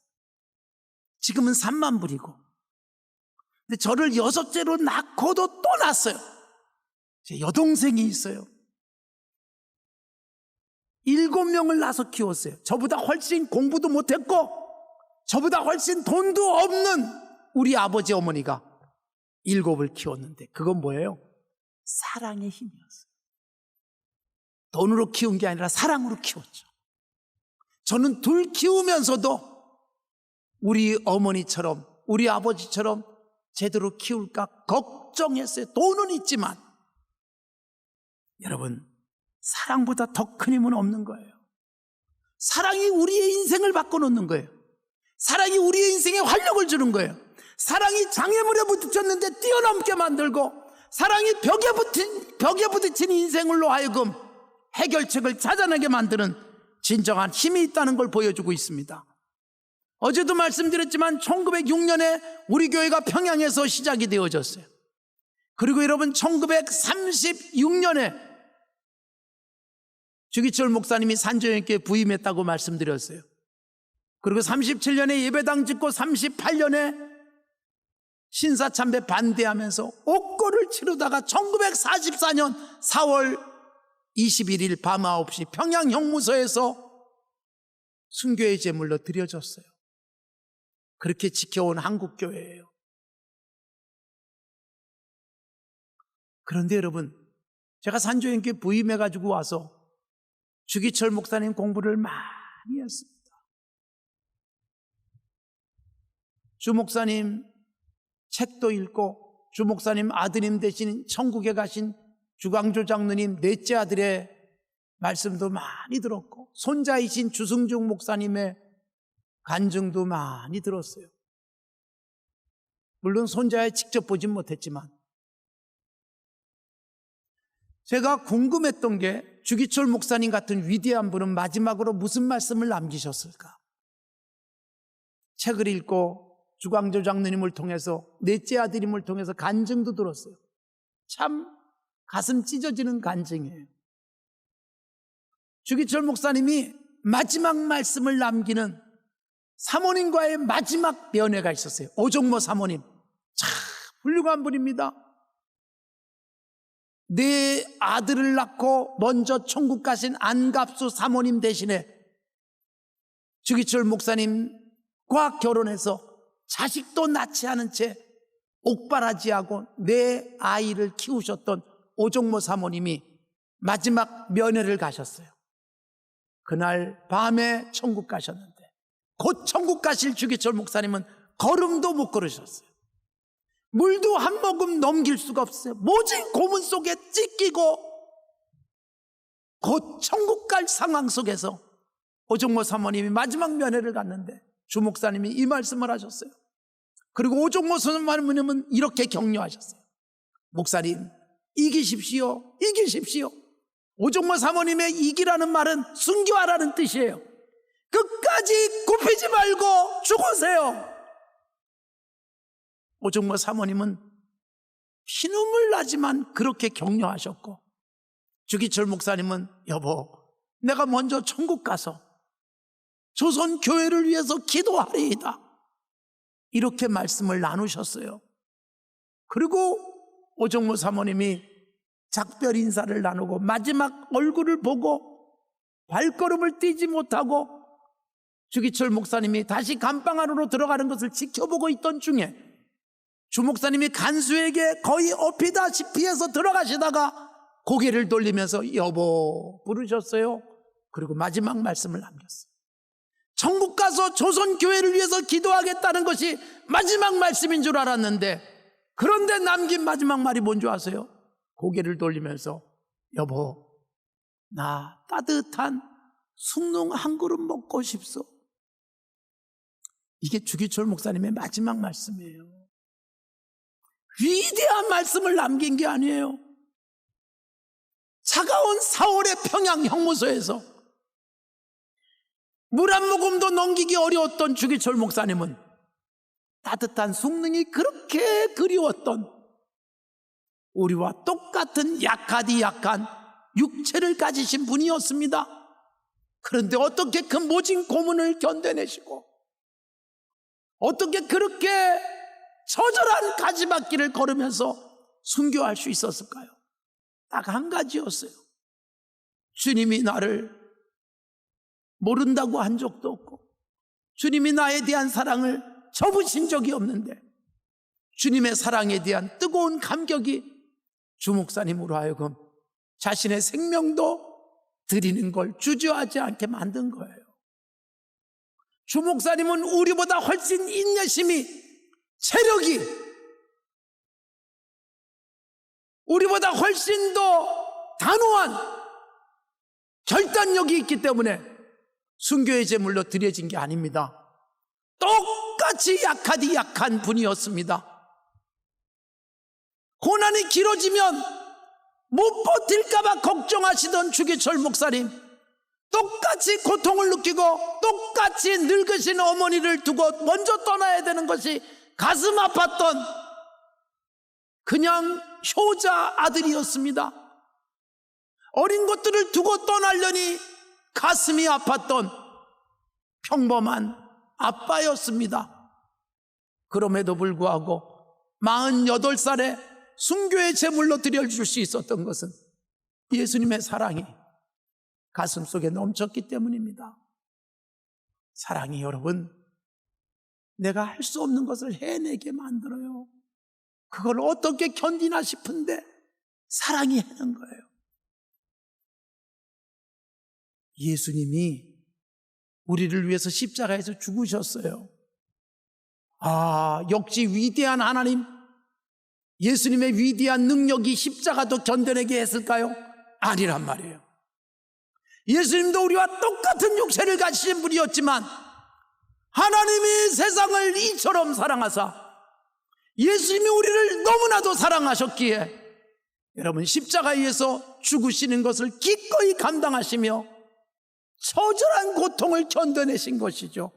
지금은 3만 불이고. 근데 저를 6째로 낳고도 또 낳았어요. 제 여동생이 있어요. 7명을 낳아서 키웠어요. 저보다 훨씬 공부도 못했고 저보다 훨씬 돈도 없는 우리 아버지 어머니가 7을 키웠는데, 그건 뭐예요? 사랑의 힘이었어요. 돈으로 키운 게 아니라 사랑으로 키웠죠. 저는 둘 키우면서도 우리 어머니처럼 우리 아버지처럼 제대로 키울까 걱정했어요. 돈은 있지만 여러분, 사랑보다 더 큰 힘은 없는 거예요. 사랑이 우리의 인생을 바꿔놓는 거예요. 사랑이 우리의 인생에 활력을 주는 거예요. 사랑이 장애물에 부딪혔는데 뛰어넘게 만들고, 사랑이 벽에 부딪힌 인생으로 하여금 해결책을 찾아내게 만드는 진정한 힘이 있다는 걸 보여주고 있습니다. 어제도 말씀드렸지만 1906년에 우리 교회가 평양에서 시작이 되어졌어요. 그리고 여러분, 1936년에 주기철 목사님이 산조연교회 부임했다고 말씀드렸어요. 그리고 37년에 예배당 짓고 38년에 신사참배 반대하면서 옥고를 치르다가 1944년 4월 21일 밤 9시 평양 형무소에서 순교의 제물로 드려졌어요. 그렇게 지켜온 한국교회예요. 그런데 여러분, 제가 산조연교회 부임해가지고 와서 주기철 목사님 공부를 많이 했습니다. 주 목사님 책도 읽고, 주 목사님 아드님 대신 천국에 가신 주광조 장로님 넷째 아들의 말씀도 많이 들었고, 손자이신 주승중 목사님의 간증도 많이 들었어요. 물론 손자에 직접 보진 못했지만 제가 궁금했던 게, 주기철 목사님 같은 위대한 분은 마지막으로 무슨 말씀을 남기셨을까? 책을 읽고 주광조 장로님을 통해서, 넷째 아드님을 통해서 간증도 들었어요. 참 가슴 찢어지는 간증이에요. 주기철 목사님이 마지막 말씀을 남기는 사모님과의 마지막 면회가 있었어요. 오종모 사모님, 참 훌륭한 분입니다. 네 아들을 낳고 먼저 천국 가신 안갑수 사모님 대신에 주기철 목사님과 결혼해서 자식도 낳지 않은 채 옥바라지하고 내 아이를 키우셨던 오종모 사모님이 마지막 면회를 가셨어요. 그날 밤에 천국 가셨는데, 곧 천국 가실 주기철 목사님은 걸음도 못 걸으셨어요. 물도 한 모금 넘길 수가 없어요. 모진 고문 속에 찢기고 곧 천국 갈 상황 속에서 오종모 사모님이 마지막 면회를 갔는데 주 목사님이 이 말씀을 하셨어요. 그리고 오종모 사모님은 이렇게 격려하셨어요. 목사님, 이기십시오, 이기십시오. 오종모 사모님의 이기라는 말은 순교하라는 뜻이에요. 끝까지 굽히지 말고 죽으세요. 오종모 사모님은 피눈물 나지만 그렇게 격려하셨고, 주기철 목사님은 여보, 내가 먼저 천국 가서 조선 교회를 위해서 기도하리이다, 이렇게 말씀을 나누셨어요. 그리고 오종모 사모님이 작별 인사를 나누고 마지막 얼굴을 보고 발걸음을 띄지 못하고 주기철 목사님이 다시 감방 안으로 들어가는 것을 지켜보고 있던 중에 주 목사님이 간수에게 거의 업히다시피 해서 들어가시다가 고개를 돌리면서 여보 부르셨어요. 그리고 마지막 말씀을 남겼어요. 천국 가서 조선교회를 위해서 기도하겠다는 것이 마지막 말씀인 줄 알았는데, 그런데 남긴 마지막 말이 뭔지 아세요? 고개를 돌리면서 여보, 나 따뜻한 숭늉 한 그릇 먹고 싶소. 이게 주기철 목사님의 마지막 말씀이에요. 위대한 말씀을 남긴 게 아니에요. 차가운 4월의 평양 형무소에서 물 한 모금도 넘기기 어려웠던 주기철 목사님은 따뜻한 숭늉이 그렇게 그리웠던 우리와 똑같은 약하디 약한 육체를 가지신 분이었습니다. 그런데 어떻게 그 모진 고문을 견뎌내시고 어떻게 그렇게 처절한 가지막길을 걸으면서 순교할 수 있었을까요? 딱 한 가지였어요. 주님이 나를 모른다고 한 적도 없고, 주님이 나에 대한 사랑을 접으신 적이 없는데, 주님의 사랑에 대한 뜨거운 감격이 주 목사님으로 하여금 자신의 생명도 드리는 걸 주저하지 않게 만든 거예요. 주 목사님은 우리보다 훨씬 인내심이, 체력이, 우리보다 훨씬 더 단호한 결단력이 있기 때문에 순교의 제물로 드려진 게 아닙니다. 똑같이 약하디 약한 분이었습니다. 고난이 길어지면 못 버틸까봐 걱정하시던 주기철 목사님, 똑같이 고통을 느끼고 똑같이 늙으신 어머니를 두고 먼저 떠나야 되는 것이 가슴 아팠던 그냥 효자 아들이었습니다. 어린 것들을 두고 떠나려니 가슴이 아팠던 평범한 아빠였습니다. 그럼에도 불구하고 48살에 순교의 제물로 드려줄 수 있었던 것은 예수님의 사랑이 가슴속에 넘쳤기 때문입니다. 사랑이 여러분, 내가 할 수 없는 것을 해내게 만들어요. 그걸 어떻게 견디나 싶은데 사랑이 해낸 거예요. 예수님이 우리를 위해서 십자가에서 죽으셨어요. 역시 위대한 하나님, 예수님의 위대한 능력이 십자가도 견뎌내게 했을까요? 아니란 말이에요. 예수님도 우리와 똑같은 육체를 가지신 분이었지만 하나님이 세상을 이처럼 사랑하사 예수님이 우리를 너무나도 사랑하셨기에 여러분 십자가에서 죽으시는 것을 기꺼이 감당하시며 처절한 고통을 견뎌내신 것이죠.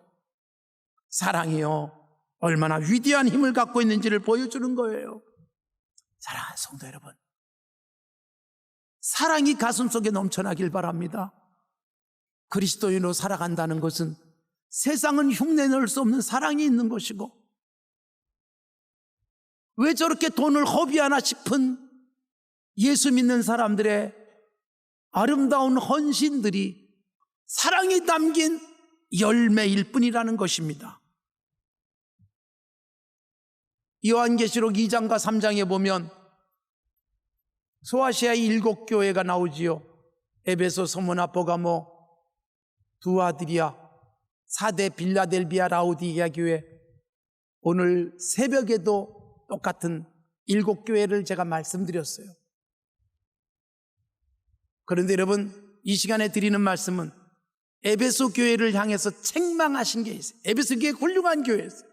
사랑이요, 얼마나 위대한 힘을 갖고 있는지를 보여주는 거예요. 사랑하는 성도 여러분, 사랑이 가슴속에 넘쳐나길 바랍니다. 그리스도인으로 살아간다는 것은 세상은 흉내낼 수 없는 사랑이 있는 것이고, 왜 저렇게 돈을 허비하나 싶은 예수 믿는 사람들의 아름다운 헌신들이 사랑이 담긴 열매일 뿐이라는 것입니다. 요한계시록 2장과 3장에 보면 소아시아의 7교회가 나오지요. 에베소, 서무나, 버가모, 두아드리아, 사대, 빌라델비아, 라우디게아 교회, 오늘 새벽에도 똑같은 7교회를 제가 말씀드렸어요. 그런데 여러분, 이 시간에 드리는 말씀은 에베소 교회를 향해서 책망하신 게 있어요. 에베소 교회 훌륭한 교회였어요.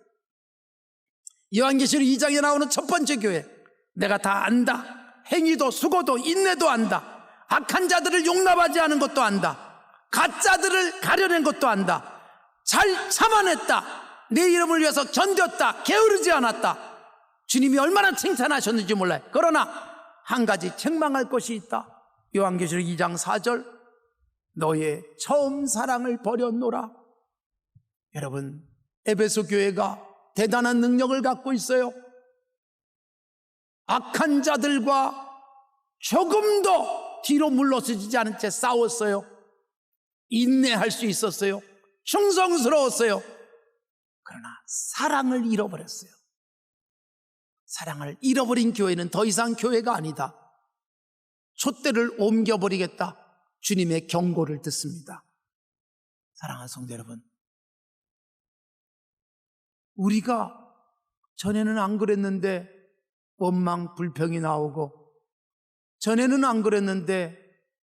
요한계시록 2장에 나오는 첫 번째 교회, 내가 다 안다. 행위도 수고도 인내도 안다. 악한 자들을 용납하지 않은 것도 안다. 가짜들을 가려낸 것도 안다. 잘 참아냈다. 내 이름을 위해서 견뎠다. 게으르지 않았다. 주님이 얼마나 칭찬하셨는지 몰라요. 그러나 한 가지 책망할 것이 있다. 요한계시록 2장 4절, 너의 처음 사랑을 버렸노라. 여러분, 에베소 교회가 대단한 능력을 갖고 있어요. 악한 자들과 조금도 뒤로 물러서지 않은 채 싸웠어요. 인내할 수 있었어요. 충성스러웠어요. 그러나 사랑을 잃어버렸어요. 사랑을 잃어버린 교회는 더 이상 교회가 아니다. 촛대를 옮겨버리겠다. 주님의 경고를 듣습니다. 사랑하는 성도 여러분, 우리가 전에는 안 그랬는데 원망, 불평이 나오고, 전에는 안 그랬는데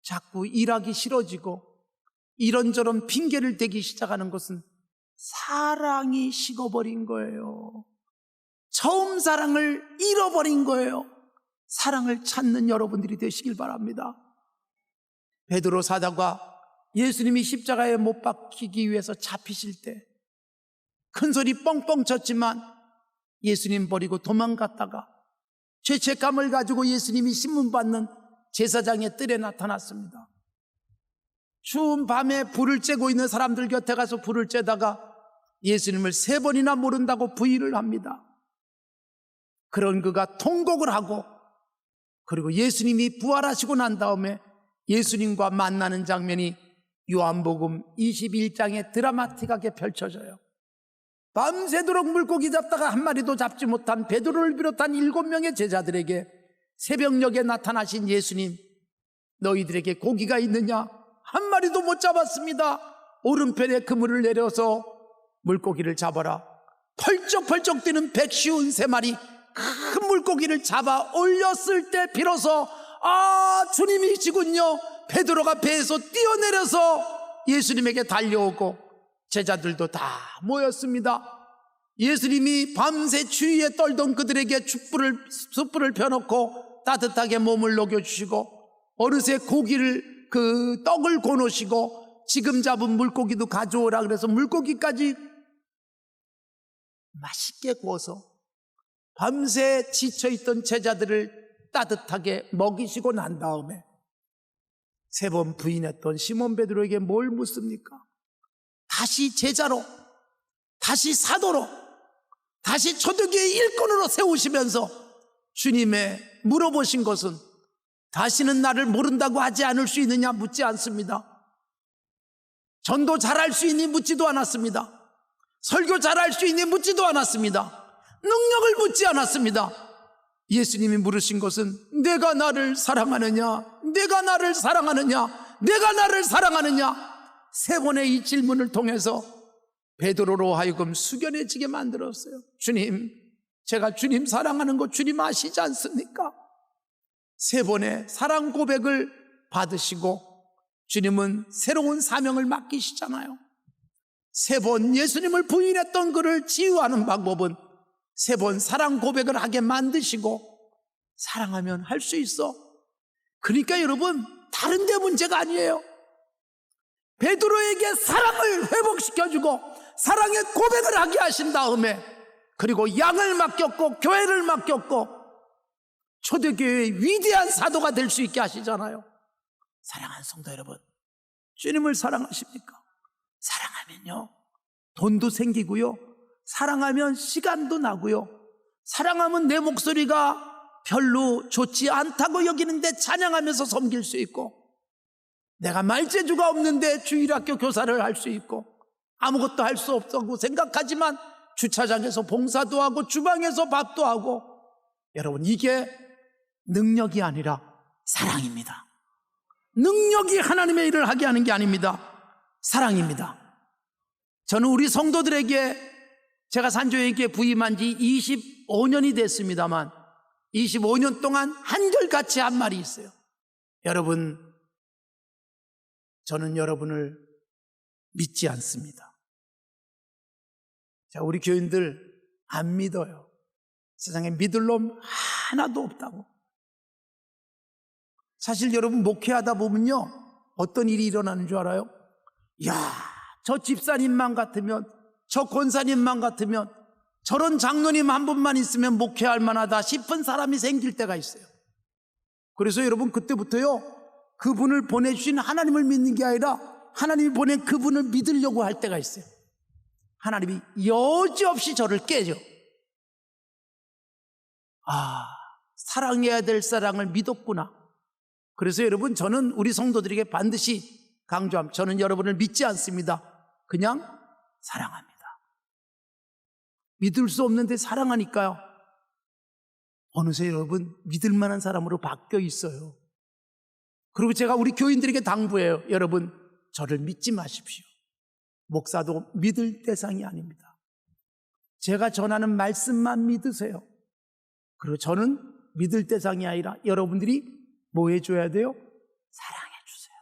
자꾸 일하기 싫어지고 이런저런 핑계를 대기 시작하는 것은 사랑이 식어버린 거예요. 처음 사랑을 잃어버린 거예요. 사랑을 찾는 여러분들이 되시길 바랍니다. 베드로 사도가 예수님이 십자가에 못 박히기 위해서 잡히실 때 큰 소리 뻥뻥 쳤지만 예수님 버리고 도망갔다가 죄책감을 가지고 예수님이 신문받는 제사장의 뜰에 나타났습니다. 추운 밤에 불을 쬐고 있는 사람들 곁에 가서 불을 쬐다가 예수님을 3번이나 모른다고 부인을 합니다. 그런 그가 통곡을 하고, 그리고 예수님이 부활하시고 난 다음에 예수님과 만나는 장면이 요한복음 21장에 드라마틱하게 펼쳐져요. 밤새도록 물고기 잡다가 한 마리도 잡지 못한 베드로를 비롯한 7명의 제자들에게 새벽녘에 나타나신 예수님, 너희들에게 고기가 있느냐? 한 마리도 못 잡았습니다. 오른편에 그물을 내려서 물고기를 잡아라. 펄쩍펄쩍 뛰는 153마리 큰 물고기를 잡아 올렸을 때 비로소 주님이시군요. 베드로가 배에서 뛰어내려서 예수님에게 달려오고 제자들도 다 모였습니다. 예수님이 밤새 추위에 떨던 그들에게 숯불을 펴놓고 따뜻하게 몸을 녹여주시고 어느새 떡을 고놓으시고 지금 잡은 물고기도 가져오라 그래서 물고기까지 맛있게 구워서 밤새 지쳐있던 제자들을 따뜻하게 먹이시고 난 다음에 3번 부인했던 시몬 베드로에게 뭘 묻습니까? 다시 제자로, 다시 사도로, 다시 초대교회의 일꾼으로 세우시면서 주님의 물어보신 것은 다시는 나를 모른다고 하지 않을 수 있느냐 묻지 않습니다. 전도 잘할 수 있니 묻지도 않았습니다. 설교 잘할 수 있니 묻지도 않았습니다. 능력을 묻지 않았습니다. 예수님이 물으신 것은 내가 나를 사랑하느냐, 내가 나를 사랑하느냐, 내가 나를 사랑하느냐. 3번의 이 질문을 통해서 베드로로 하여금 숙연해지게 만들었어요. 주님, 제가 주님 사랑하는 거 주님 아시지 않습니까? 3번의 사랑 고백을 받으시고 주님은 새로운 사명을 맡기시잖아요. 3번 예수님을 부인했던 그를 치유하는 방법은 3번 사랑 고백을 하게 만드시고 사랑하면 할 수 있어. 그러니까 여러분, 다른 데 문제가 아니에요. 베드로에게 사랑을 회복시켜주고 사랑의 고백을 하게 하신 다음에 그리고 양을 맡겼고 교회를 맡겼고 초대교회의 위대한 사도가 될 수 있게 하시잖아요. 사랑하는 성도 여러분, 주님을 사랑하십니까? 사랑하면요, 돈도 생기고요, 사랑하면 시간도 나고요, 사랑하면 내 목소리가 별로 좋지 않다고 여기는데 찬양하면서 섬길 수 있고, 내가 말재주가 없는데 주일학교 교사를 할 수 있고, 아무것도 할 수 없다고 생각하지만 주차장에서 봉사도 하고 주방에서 밥도 하고. 여러분, 이게 능력이 아니라 사랑입니다. 능력이 하나님의 일을 하게 하는 게 아닙니다. 사랑입니다. 저는 우리 성도들에게, 제가 산조에게 부임한 지 25년이 됐습니다만 25년 동안 한결같이 한 말이 있어요. 여러분, 저는 여러분을 믿지 않습니다. 자, 우리 교인들 안 믿어요. 세상에 믿을 놈 하나도 없다고. 사실 여러분, 목회하다 보면요, 어떤 일이 일어나는 줄 알아요? 야, 저 집사님만 같으면, 저 권사님만 같으면, 저런 장로님 한 분만 있으면 목회할 만하다 싶은 사람이 생길 때가 있어요. 그래서 여러분, 그때부터요, 그분을 보내주신 하나님을 믿는 게 아니라 하나님이 보낸 그분을 믿으려고 할 때가 있어요. 하나님이 여지없이 저를 깨죠. 사랑해야 될 사랑을 믿었구나. 그래서 여러분, 저는 우리 성도들에게 반드시 강조합니다. 저는 여러분을 믿지 않습니다. 그냥 사랑합니다. 믿을 수 없는데 사랑하니까요, 어느새 여러분 믿을 만한 사람으로 바뀌어 있어요. 그리고 제가 우리 교인들에게 당부해요. 여러분, 저를 믿지 마십시오. 목사도 믿을 대상이 아닙니다. 제가 전하는 말씀만 믿으세요. 그리고 저는 믿을 대상이 아니라 여러분들이 뭐 해줘야 돼요? 사랑해 주세요.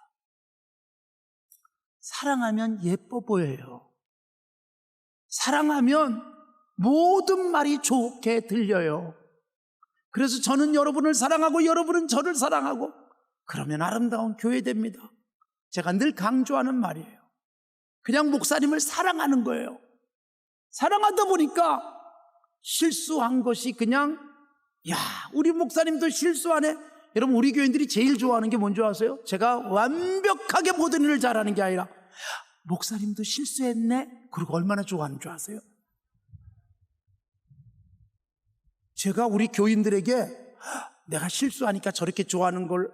사랑하면 예뻐 보여요. 사랑하면 모든 말이 좋게 들려요. 그래서 저는 여러분을 사랑하고 여러분은 저를 사랑하고, 그러면 아름다운 교회 됩니다. 제가 늘 강조하는 말이에요. 그냥 목사님을 사랑하는 거예요. 사랑하다 보니까 실수한 것이 그냥, 야, 우리 목사님도 실수하네. 여러분, 우리 교인들이 제일 좋아하는 게 뭔지 아세요? 제가 완벽하게 모든 일을 잘하는 게 아니라, 목사님도 실수했네? 그리고 얼마나 좋아하는 줄 아세요? 제가 우리 교인들에게 내가 실수하니까 저렇게 좋아하는 걸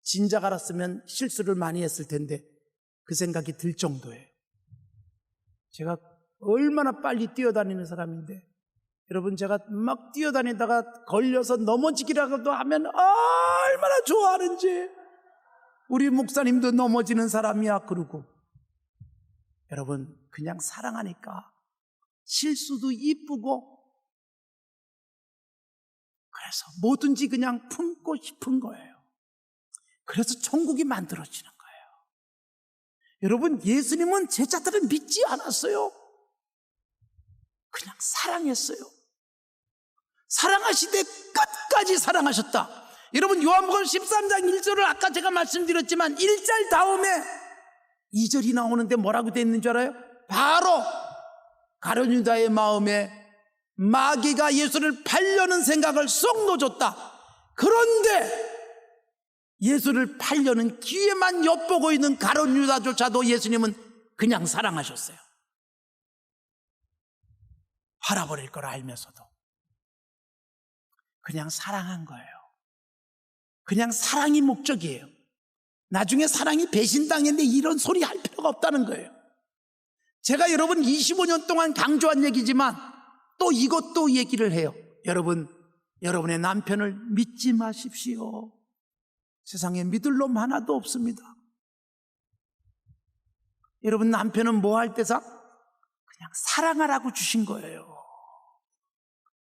진작 알았으면 실수를 많이 했을 텐데, 그 생각이 들 정도예요. 제가 얼마나 빨리 뛰어다니는 사람인데 여러분, 제가 막 뛰어다니다가 걸려서 넘어지기라도 하면 얼마나 좋아하는지. 우리 목사님도 넘어지는 사람이야 그러고. 여러분, 그냥 사랑하니까 실수도 이쁘고, 그래서 뭐든지 그냥 품고 싶은 거예요. 그래서 천국이 만들어지는 거예요. 여러분, 예수님은 제자들을 믿지 않았어요. 그냥 사랑했어요. 사랑하시되 끝까지 사랑하셨다. 여러분, 요한복음 13장 1절을 아까 제가 말씀드렸지만 1절 다음에 2절이 나오는데 뭐라고 되어 있는 줄 알아요? 바로 가룟 유다의 마음에 마귀가 예수를 팔려는 생각을 쏙 넣어줬다. 그런데 예수를 팔려는 기회만 엿보고 있는 가룟 유다조차도 예수님은 그냥 사랑하셨어요. 팔아버릴 걸 알면서도 그냥 사랑한 거예요. 그냥 사랑이 목적이에요. 나중에 사랑이 배신당했는데 이런 소리 할 필요가 없다는 거예요. 제가 여러분 25년 동안 강조한 얘기지만 또 이것도 얘기를 해요. 여러분, 여러분의 남편을 믿지 마십시오. 세상에 믿을 놈 하나도 없습니다. 여러분, 남편은 뭐 할 때상? 그냥 사랑하라고 주신 거예요.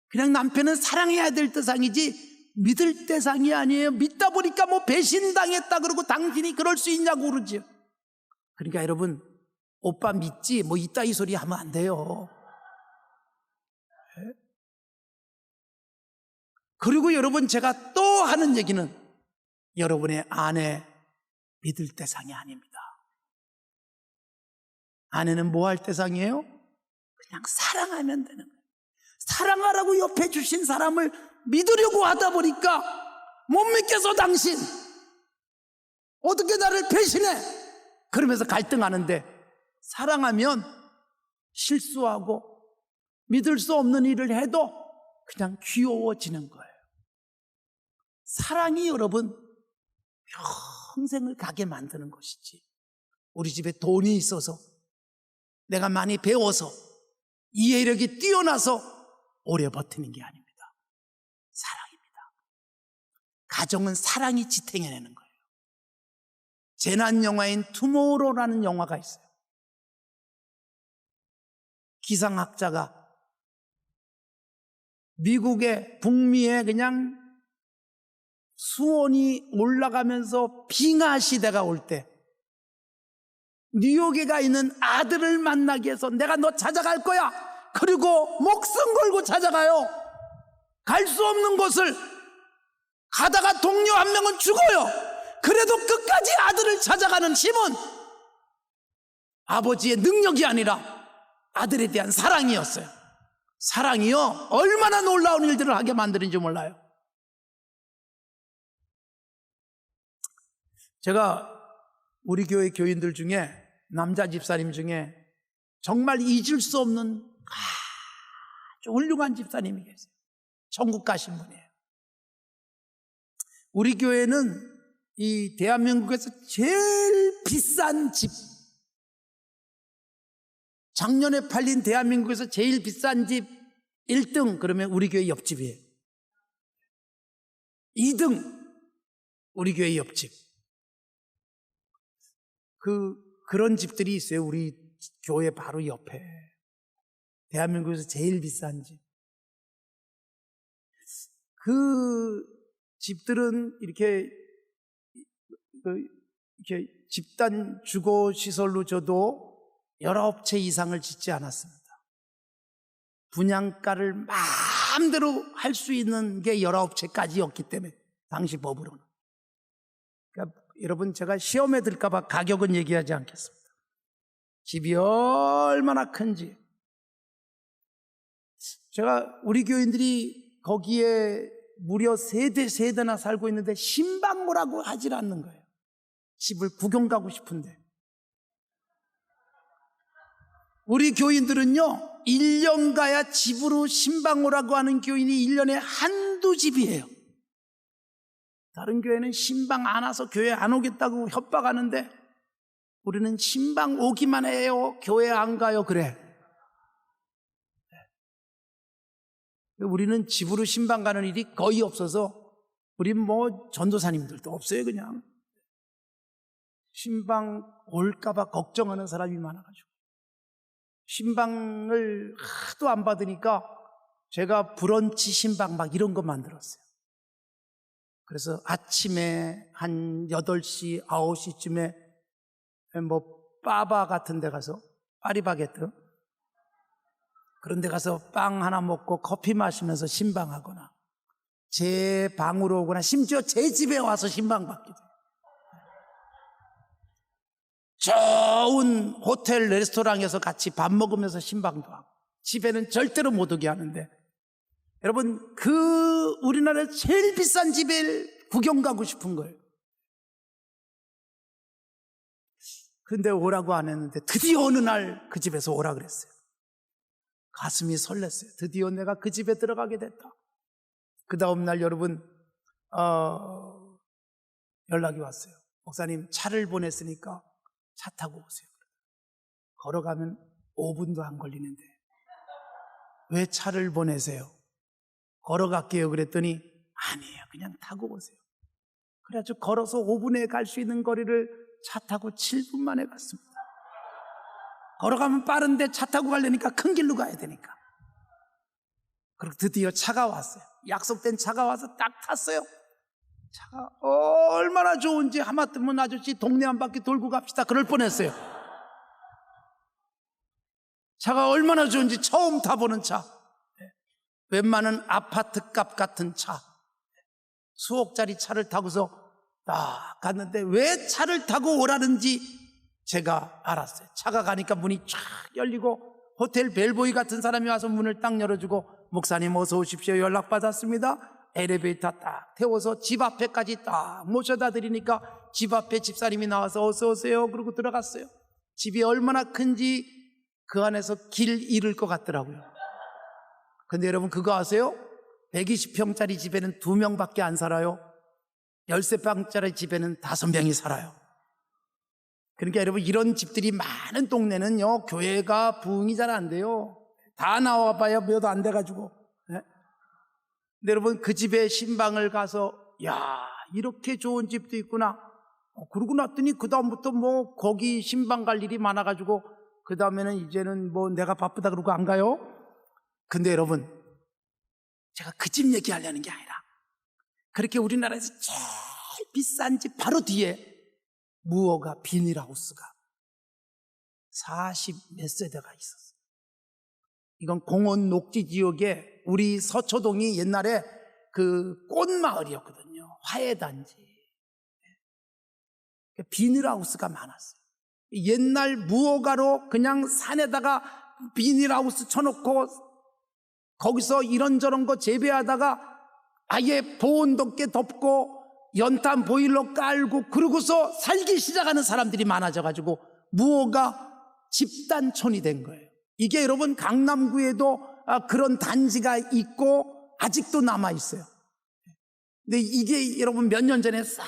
그냥 남편은 사랑해야 될 대상이지 믿을 대상이 아니에요. 믿다 보니까 뭐 배신당했다 그러고 당신이 그럴 수 있냐고 그러죠. 그러니까 여러분, 오빠 믿지 뭐 이따위 소리 하면 안 돼요. 그리고 여러분, 제가 또 하는 얘기는 여러분의 아내 믿을 대상이 아닙니다. 아내는 뭐 할 대상이에요? 그냥 사랑하면 되는 거예요. 사랑하라고 옆에 주신 사람을 믿으려고 하다 보니까 못 믿겠어 당신. 어떻게 나를 배신해? 그러면서 갈등하는데, 사랑하면 실수하고 믿을 수 없는 일을 해도 그냥 귀여워지는 거예요. 사랑이 여러분 평생을 가게 만드는 것이지, 우리 집에 돈이 있어서 내가 많이 배워서 이해력이 뛰어나서 오래 버티는 게 아닙니다. 사랑입니다. 가정은 사랑이 지탱해내는 거예요. 재난 영화인 투모로우라는 영화가 있어요. 기상학자가 미국의 북미에 그냥 수온이 올라가면서 빙하 시대가 올 때 뉴욕에 가 있는 아들을 만나기 위해서 내가 너 찾아갈 거야. 그리고 목숨 걸고 찾아가요. 갈 수 없는 곳을 가다가 동료 한 명은 죽어요. 그래도 끝까지 아들을 찾아가는 힘은 아버지의 능력이 아니라 아들에 대한 사랑이었어요. 사랑이요, 얼마나 놀라운 일들을 하게 만드는지 몰라요. 제가 우리 교회 교인들 중에, 남자 집사님 중에 정말 잊을 수 없는 아주 훌륭한 집사님이 계세요. 천국 가신 분이에요. 우리 교회는 이 대한민국에서 제일 비싼 집, 작년에 팔린 대한민국에서 제일 비싼 집 1등 그러면 우리 교회 옆집이에요. 2등 우리 교회 옆집. 그런 집들이 있어요. 우리 교회 바로 옆에. 대한민국에서 제일 비싼 집. 그 집들은 이렇게 집단 주거시설로 줘도 19채 이상을 짓지 않았습니다. 분양가를 마음대로 할 수 있는 게 19채까지였기 때문에, 당시 법으로는. 그러니까 여러분, 제가 시험에 들까봐 가격은 얘기하지 않겠습니다. 집이 얼마나 큰지. 제가 우리 교인들이 거기에 무려 세대나 살고 있는데 신방모라고 하질 않는 거예요. 집을 구경 가고 싶은데. 우리 교인들은요, 1년 가야 집으로 신방오라고 하는 교인이 1년에 한두 집이에요. 다른 교회는 신방 안 와서 교회 안 오겠다고 협박하는데 우리는 신방 오기만 해요. 교회 안 가요. 그래. 우리는 집으로 신방 가는 일이 거의 없어서 우린 뭐 전도사님들도 없어요. 그냥 신방 올까봐 걱정하는 사람이 많아가지고 신방을 하도 안 받으니까 제가 브런치 신방 막 이런 거 만들었어요. 그래서 아침에 한 8시, 9시쯤에 뭐 빠바 같은 데 가서 파리바게뜨 그런 데 가서 빵 하나 먹고 커피 마시면서 신방하거나 제 방으로 오거나 심지어 제 집에 와서 신방 받기도 해요. 좋은 호텔 레스토랑에서 같이 밥 먹으면서 신방도 하고 집에는 절대로 못 오게 하는데 여러분 우리나라에 제일 비싼 집에 구경 가고 싶은 거예요. 근데 오라고 안 했는데 드디어 어느 날 그 집에서 오라 그랬어요. 가슴이 설렜어요. 드디어 내가 그 집에 들어가게 됐다. 그 다음날 여러분 연락이 왔어요. 목사님 차를 보냈으니까 차 타고 오세요. 걸어가면 5분도 안 걸리는데 왜 차를 보내세요? 걸어갈게요. 그랬더니 아니에요. 그냥 타고 오세요. 그래가지고 걸어서 5분에 갈 수 있는 거리를 차 타고 7분 만에 갔습니다. 걸어가면 빠른데 차 타고 가려니까 큰 길로 가야 되니까. 그리고 드디어 차가 왔어요. 약속된 차가 와서 딱 탔어요. 차가 얼마나 좋은지 하마터면 아저씨 동네 한 바퀴 돌고 갑시다 그럴 뻔했어요. 차가 얼마나 좋은지 처음 타보는 차. 웬만한 아파트값 같은 차. 수억짜리 차를 타고서 딱 갔는데 왜 차를 타고 오라는지 제가 알았어요. 차가 가니까 문이 쫙 열리고 호텔 벨보이 같은 사람이 와서 문을 딱 열어주고 목사님 어서 오십시오. 연락받았습니다. 엘리베이터 딱 태워서 집 앞에까지 딱 모셔다 드리니까 집 앞에 집사님이 나와서 어서 오세요 그러고 들어갔어요. 집이 얼마나 큰지 그 안에서 길 잃을 것 같더라고요. 근데 여러분 그거 아세요? 120평짜리 집에는 2명밖에 안 살아요. 13평짜리 집에는 5명이 살아요. 그러니까 여러분 이런 집들이 많은 동네는요 교회가 부흥이 잘 안 돼요. 다 나와봐야 몇 안 돼가지고. 네? 근데 여러분 그 집에 신방을 가서 야 이렇게 좋은 집도 있구나. 그러고 났더니 그 다음부터 뭐 거기 신방 갈 일이 많아가지고 그 다음에는 이제는 뭐 내가 바쁘다 그러고 안 가요. 근데 여러분 제가 그 집 얘기하려는 게 아니라 그렇게 우리나라에서 제일 비싼 집 바로 뒤에 무허가 비닐하우스가 40 몇 세대가 있었어요. 이건 공원 녹지 지역에 우리 서초동이 옛날에 그 꽃마을이었거든요. 화훼단지. 비닐하우스가 많았어요. 옛날 무허가로 그냥 산에다가 비닐하우스 쳐놓고 거기서 이런저런 거 재배하다가 아예 보온 덮개 덮고 연탄 보일러 깔고 그러고서 살기 시작하는 사람들이 많아져가지고 무허가 집단촌이 된 거예요. 이게 여러분 강남구에도 그런 단지가 있고 아직도 남아있어요. 근데 이게 여러분 몇 년 전에 싹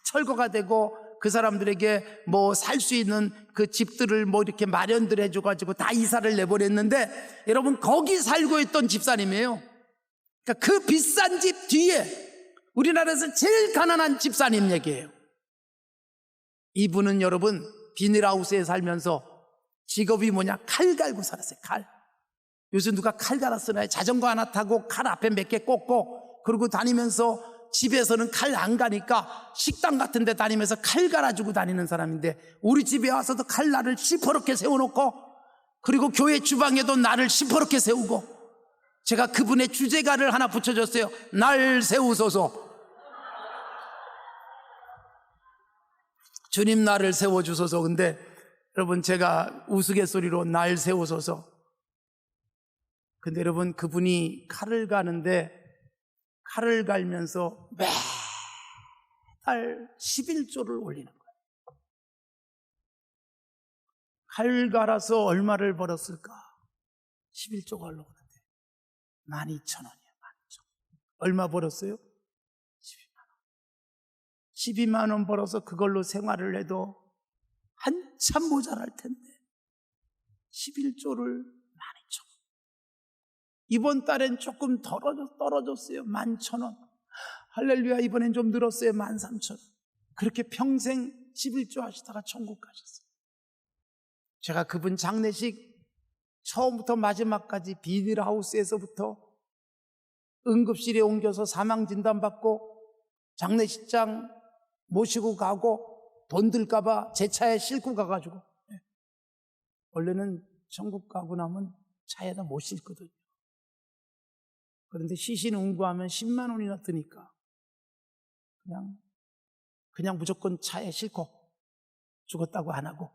철거가 되고 그 사람들에게 뭐 살 수 있는 그 집들을 뭐 이렇게 마련들 해줘가지고 다 이사를 내보냈는데 여러분 거기 살고 있던 집사님이에요. 그러니까 그 비싼 집 뒤에 우리나라에서 제일 가난한 집사님 얘기예요. 이분은 여러분 비닐하우스에 살면서 직업이 뭐냐? 칼 갈고 살았어요. 칼. 요새 누가 칼 갈아 쓰나요? 자전거 하나 타고 칼 앞에 몇 개 꽂고 그러고 다니면서 집에서는 칼 안 가니까 식당 같은 데 다니면서 칼 갈아주고 다니는 사람인데 우리 집에 와서도 칼 나를 시퍼렇게 세워놓고 그리고 교회 주방에도 나를 시퍼렇게 세우고 제가 그분의 주제가를 하나 붙여줬어요. 날 세우소서. 주님 나를 세워주소서. 근데 여러분 제가 우스갯소리로 날 세우소서. 근데 여러분 그분이 칼을 가는데 칼을 갈면서 매달 11조를 올리는 거예요. 칼 갈아서 얼마를 벌었을까? 11조가 올라오는데 12,000원이에요. 12,000원. 얼마 벌었어요? 12만 원. 12만 원 벌어서 그걸로 생활을 해도 한참 모자랄 텐데 11조를 12,000원. 이번 달엔 조금 떨어졌어요. 11,000원. 할렐루야, 이번엔 좀 늘었어요. 13,000원. 그렇게 평생 11조 하시다가 천국 가셨어요. 제가 그분 장례식 처음부터 마지막까지 비닐하우스에서부터 응급실에 옮겨서 사망진단 받고 장례식장 모시고 가고 돈 들까봐 제 차에 싣고 가가지고, 원래는 천국 가고 나면 차에다 못 싣거든요. 그런데 시신운구하면 10만 원이나 드니까 그냥 무조건 차에 싣고, 죽었다고 안 하고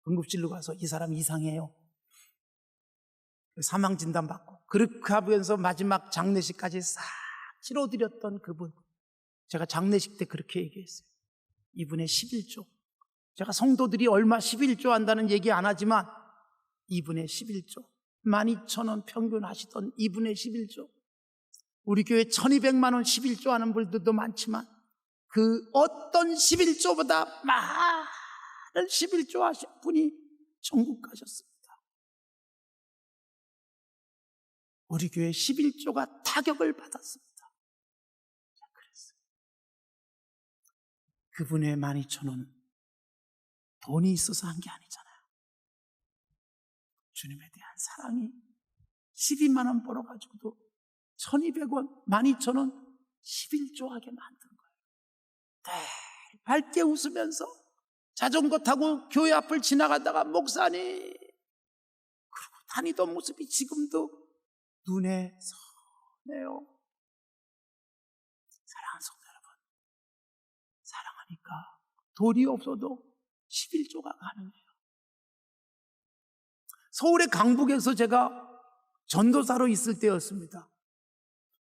응급실로 가서 이 사람 이상해요, 사망진단 받고, 그렇게 하면서 마지막 장례식까지 싹 치러드렸던 그분, 제가 장례식 때 그렇게 얘기했어요. 이분의 11조. 제가 성도들이 얼마 11조 한다는 얘기 안 하지만 이분의 11조, 12,000원 평균 하시던 이분의 11조. 우리 교회 1200만 원 11조 하는 분들도 많지만 그 어떤 11조보다 많은 11조 하신 분이 천국 가셨습니다. 우리 교회 11조가 타격을 받았습니다. 그랬어요. 그분의 12,000원 돈이 있어서 한 게 아니잖아요. 주님에 대한 사랑이 12만 원 벌어가지고도 1,200원, 12,000원 11조 하게 만든 거예요. 네, 밝게 웃으면서 자전거 타고 교회 앞을 지나가다가 목사님 그러고 다니던 모습이 지금도 눈에 선해요. 사랑하는 성도 여러분, 사랑하니까 돈이 없어도 11조가 가능해요. 서울의 강북에서 제가 전도사로 있을 때였습니다.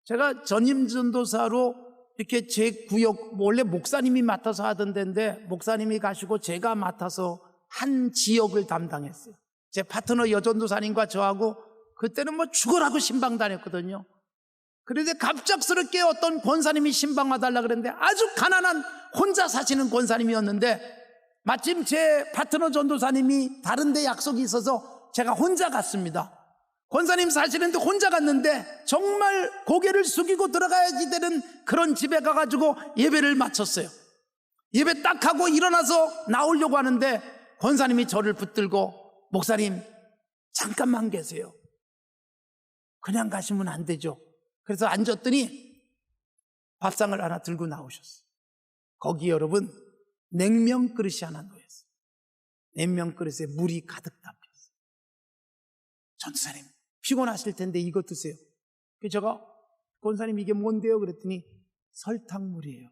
제가 전임 전도사로 이렇게 제 구역, 원래 목사님이 맡아서 하던 데인데 목사님이 가시고 제가 맡아서 한 지역을 담당했어요. 제 파트너 여전도사님과 저하고 그때는 뭐 죽으라고 신방 다녔거든요. 그런데 갑작스럽게 어떤 권사님이 신방 와달라 그랬는데 아주 가난한 혼자 사시는 권사님이었는데 마침 제 파트너 전도사님이 다른 데 약속이 있어서 제가 혼자 갔습니다. 권사님 사시는데 혼자 갔는데 정말 고개를 숙이고 들어가야지 되는 그런 집에 가가지고 예배를 마쳤어요. 예배 딱 하고 일어나서 나오려고 하는데 권사님이 저를 붙들고 목사님 잠깐만 계세요. 그냥 가시면 안 되죠. 그래서 앉았더니 밥상을 하나 들고 나오셨어요. 거기 여러분 냉면 그릇이 하나 놓였어요. 냉면 그릇에 물이 가득 담겼어요. 전도사님 피곤하실 텐데 이거 드세요. 그래서 제가 권사님 이게 뭔데요? 그랬더니 설탕물이에요.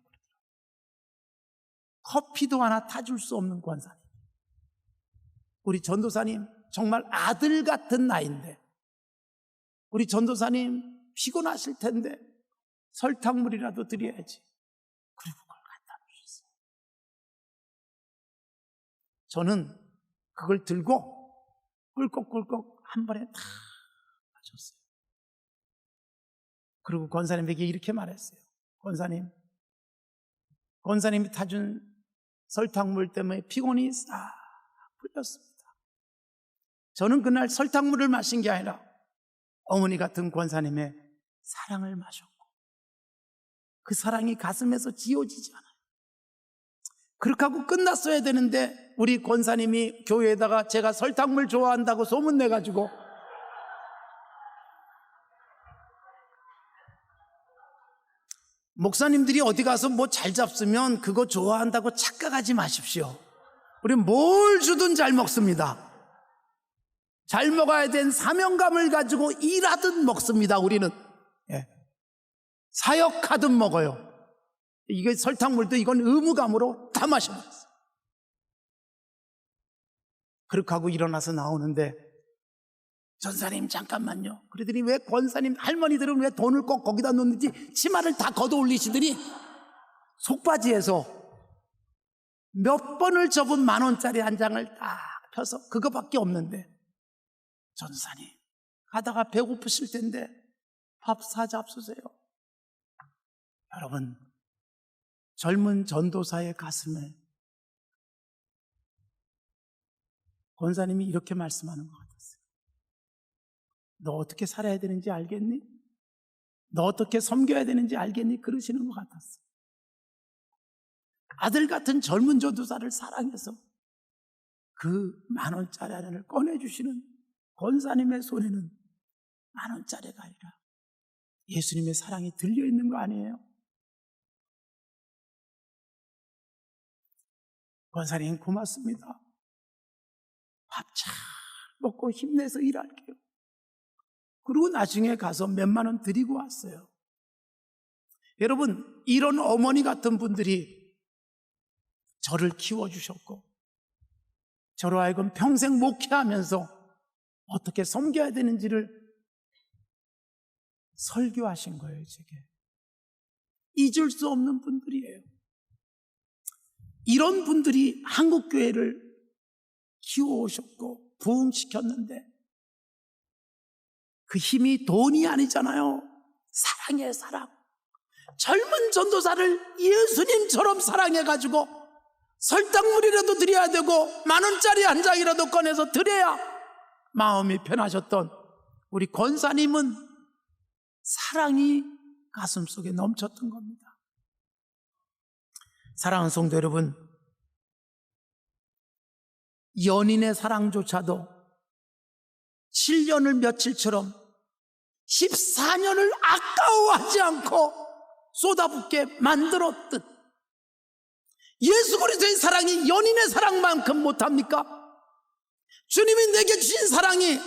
커피도 하나 타줄 수 없는 권사님. 우리 전도사님 정말 아들 같은 나이인데 우리 전도사님 피곤하실 텐데 설탕물이라도 드려야지. 그리고 그걸 갖다 주셨어요. 저는 그걸 들고 꿀꺽꿀꺽 한 번에 다 마셨어요. 그리고 권사님에게 이렇게 말했어요. 권사님이 타준 설탕물 때문에 피곤이 싹 풀렸습니다. 저는 그날 설탕물을 마신 게 아니라 어머니 같은 권사님의 사랑을 마셨고 그 사랑이 가슴에서 지워지지 않아요. 그렇게 하고 끝났어야 되는데 우리 권사님이 교회에다가 제가 설탕물 좋아한다고 소문내가지고 목사님들이 어디 가서 뭐 잘 잡수면 그거 좋아한다고 착각하지 마십시오. 우리 뭘 주든 잘 먹습니다. 잘 먹어야 된 사명감을 가지고 일하듯 먹습니다. 우리는 사역하듯 먹어요. 이게 설탕물도 이건 의무감으로 다 마셔버렸어요. 그렇게 하고 일어나서 나오는데 전사님 잠깐만요. 그러더니 왜 권사님 할머니들은 왜 돈을 꼭 거기다 놓는지 치마를 다 걷어 올리시더니 속바지에서 몇 번을 접은 10,000원짜리 한 장을 딱 펴서 그거밖에 없는데 전사님 가다가 배고프실 텐데 밥 사잡수세요. 여러분 젊은 전도사의 가슴에 권사님이 이렇게 말씀하는 것 같았어요. 너 어떻게 살아야 되는지 알겠니? 너 어떻게 섬겨야 되는지 알겠니? 그러시는 것 같았어요. 아들 같은 젊은 전도사를 사랑해서 그 10,000원짜리 하나를 꺼내주시는 권사님의 손에는 10,000원짜리가 아니라 예수님의 사랑이 들려있는 거 아니에요? 권사님 고맙습니다. 밥 잘 먹고 힘내서 일할게요. 그리고 나중에 가서 몇만 원 드리고 왔어요. 여러분, 이런 어머니 같은 분들이 저를 키워주셨고 저로 하여금 평생 목회하면서 어떻게 섬겨야 되는지를 설교하신 거예요. 제게 잊을 수 없는 분들이에요. 이런 분들이 한국교회를 키워오셨고 부흥시켰는데 그 힘이 돈이 아니잖아요. 사랑이에요. 사랑. 젊은 전도사를 예수님처럼 사랑해가지고 설탕물이라도 드려야 되고 10,000원짜리 한 장이라도 꺼내서 드려야 마음이 편하셨던 우리 권사님은 사랑이 가슴속에 넘쳤던 겁니다. 사랑하는 성도 여러분, 연인의 사랑조차도 7년을 며칠처럼 14년을 아까워하지 않고 쏟아붓게 만들었듯 예수 그리스도의 사랑이 연인의 사랑만큼 못합니까? 주님이 내게 주신 사랑이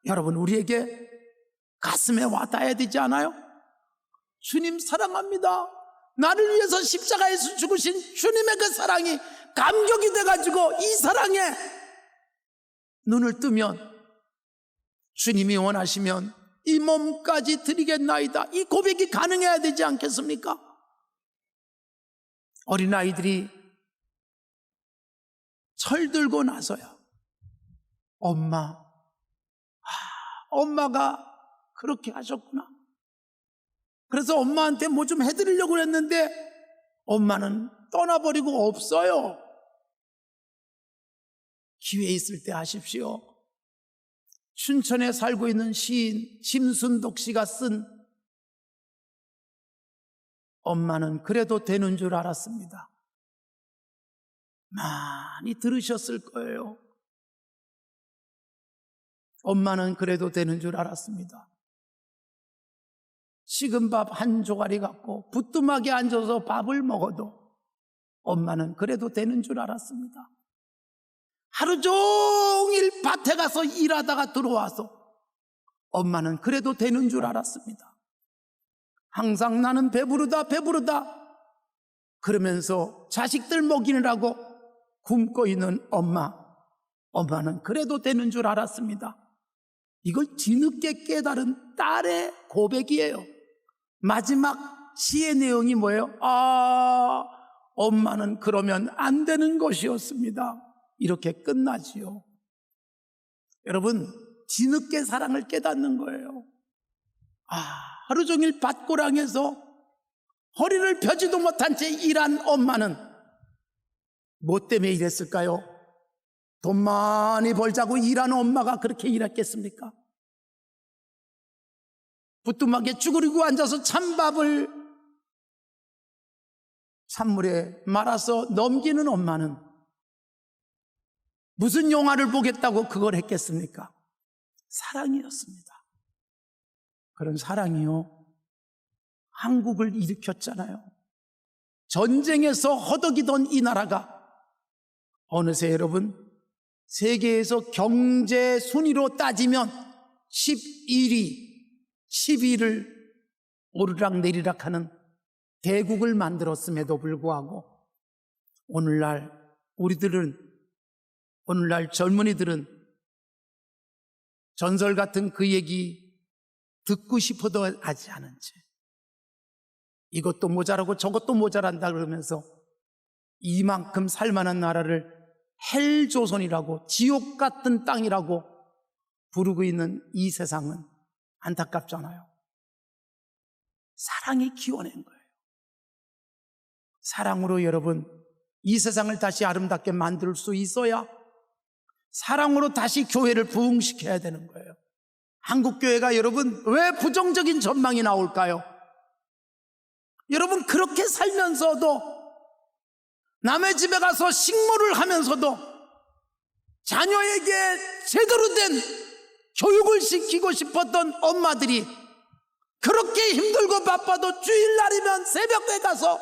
여러분 우리에게 가슴에 와닿아야 되지 않아요? 주님 사랑합니다. 나를 위해서 십자가에서 죽으신 주님의 그 사랑이 감격이 돼가지고 이 사랑에 눈을 뜨면 주님이 원하시면 이 몸까지 드리겠나이다. 이 고백이 가능해야 되지 않겠습니까? 어린아이들이 철들고 나서야 엄마가 그렇게 하셨구나. 그래서 엄마한테 뭐 좀 해드리려고 했는데 엄마는 떠나버리고 없어요. 기회 있을 때 하십시오. 춘천에 살고 있는 시인 심순독 씨가 쓴 엄마는 그래도 되는 줄 알았습니다. 많이 들으셨을 거예요. 엄마는 그래도 되는 줄 알았습니다. 식은 밥 한 조각이 갖고 부뚜막에 앉아서 밥을 먹어도 엄마는 그래도 되는 줄 알았습니다. 하루 종일 밭에 가서 일하다가 들어와서 엄마는 그래도 되는 줄 알았습니다. 항상 나는 배부르다 그러면서 자식들 먹이느라고 굶고 있는 엄마는 그래도 되는 줄 알았습니다. 이걸 뒤늦게 깨달은 딸의 고백이에요. 마지막 시의 내용이 뭐예요? 엄마는 그러면 안 되는 것이었습니다. 이렇게 끝나지요. 여러분, 뒤늦게 사랑을 깨닫는 거예요. 하루 종일 밭고랑에서 허리를 펴지도 못한 채 일한 엄마는 뭐 때문에 일했을까요? 돈 많이 벌자고 일하는 엄마가 그렇게 일했겠습니까? 부뚜막에 쭈그리고 앉아서 찬밥을 찬물에 말아서 넘기는 엄마는 무슨 영화를 보겠다고 그걸 했겠습니까? 사랑이었습니다. 그런 사랑이요, 한국을 일으켰잖아요. 전쟁에서 허덕이던 이 나라가 어느새 여러분 세계에서 경제 순위로 따지면 11위, 10위를 오르락내리락 하는 대국을 만들었음에도 불구하고 오늘날 젊은이들은 전설 같은 그 얘기 듣고 싶어도 하지 않은 채 이것도 모자라고 저것도 모자란다 그러면서 이만큼 살만한 나라를 헬조선이라고, 지옥 같은 땅이라고 부르고 있는 이 세상은 안타깝잖아요. 사랑이 키워낸 거예요. 사랑으로 여러분 이 세상을 다시 아름답게 만들 수 있어야 사랑으로 다시 교회를 부흥시켜야 되는 거예요. 한국교회가 여러분 왜 부정적인 전망이 나올까요? 여러분 그렇게 살면서도 남의 집에 가서 식모를 하면서도 자녀에게 제대로 된 교육을 시키고 싶었던 엄마들이 그렇게 힘들고 바빠도 주일날이면 새벽에 가서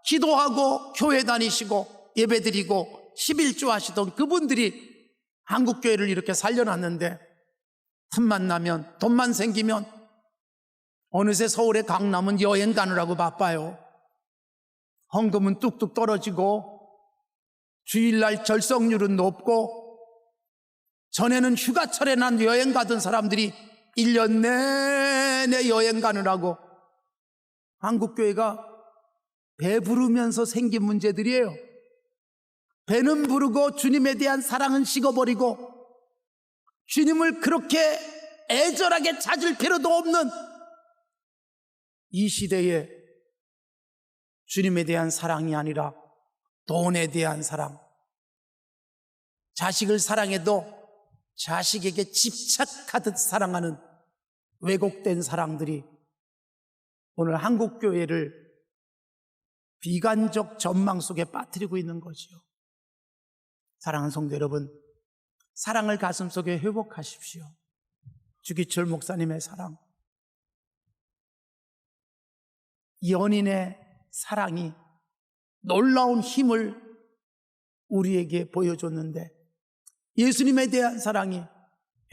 기도하고 교회 다니시고 예배드리고 11조 하시던 그분들이 한국교회를 이렇게 살려놨는데 틈만 나면 돈만 생기면 어느새 서울의 강남은 여행 가느라고 바빠요. 헌금은 뚝뚝 떨어지고 주일날 절성률은 높고 전에는 휴가철에 난 여행 가던 사람들이 1년 내내 여행 가느라고 한국교회가 배부르면서 생긴 문제들이에요. 배는 부르고 주님에 대한 사랑은 식어버리고 주님을 그렇게 애절하게 찾을 필요도 없는 이 시대에 주님에 대한 사랑이 아니라 돈에 대한 사랑, 자식을 사랑해도 자식에게 집착하듯 사랑하는 왜곡된 사랑들이 오늘 한국교회를 비관적 전망 속에 빠뜨리고 있는 거지요. 사랑하는 성도 여러분, 사랑을 가슴속에 회복하십시오. 주기철 목사님의 사랑, 연인의 사랑이 놀라운 힘을 우리에게 보여줬는데 예수님에 대한 사랑이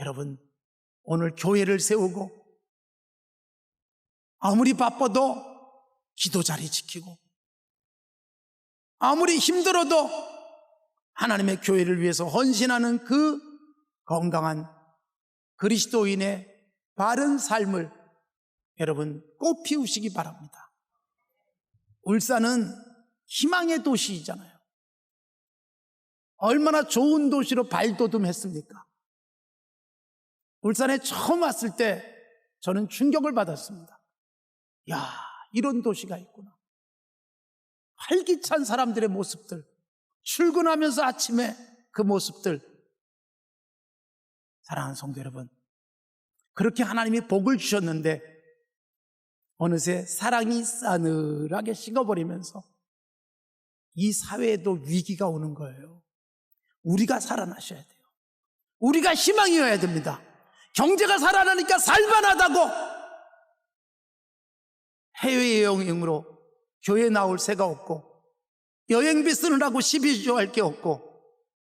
여러분 오늘 교회를 세우고 아무리 바빠도 기도 자리 지키고 아무리 힘들어도 하나님의 교회를 위해서 헌신하는 그 건강한 그리스도인의 바른 삶을 여러분 꽃 피우시기 바랍니다. 울산은 희망의 도시이잖아요. 얼마나 좋은 도시로 발돋움했습니까? 울산에 처음 왔을 때 저는 충격을 받았습니다. 야, 이런 도시가 있구나. 활기찬 사람들의 모습들, 출근하면서 아침에 그 모습들. 사랑하는 성도 여러분, 그렇게 하나님이 복을 주셨는데 어느새 사랑이 싸늘하게 식어버리면서 이 사회에도 위기가 오는 거예요. 우리가 살아나셔야 돼요. 우리가 희망이어야 됩니다. 경제가 살아나니까 살만하다고 해외여행으로 교회 나올 새가 없고 여행비 쓰느라고 12조 할 게 없고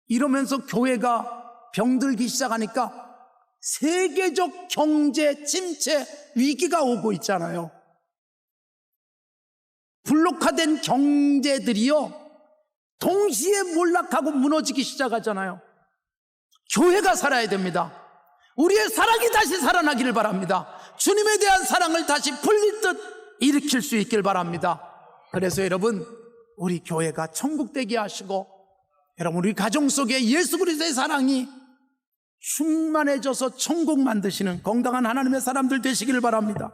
이러면서 교회가 병들기 시작하니까 세계적 경제 침체 위기가 오고 있잖아요. 블록화된 경제들이요 동시에 몰락하고 무너지기 시작하잖아요. 교회가 살아야 됩니다. 우리의 사랑이 다시 살아나기를 바랍니다. 주님에 대한 사랑을 다시 풀리듯 일으킬 수 있길 바랍니다. 그래서 여러분 우리 교회가 천국 되게 하시고 여러분 우리 가정 속에 예수 그리스도의 사랑이 충만해져서 천국 만드시는 건강한 하나님의 사람들 되시기를 바랍니다.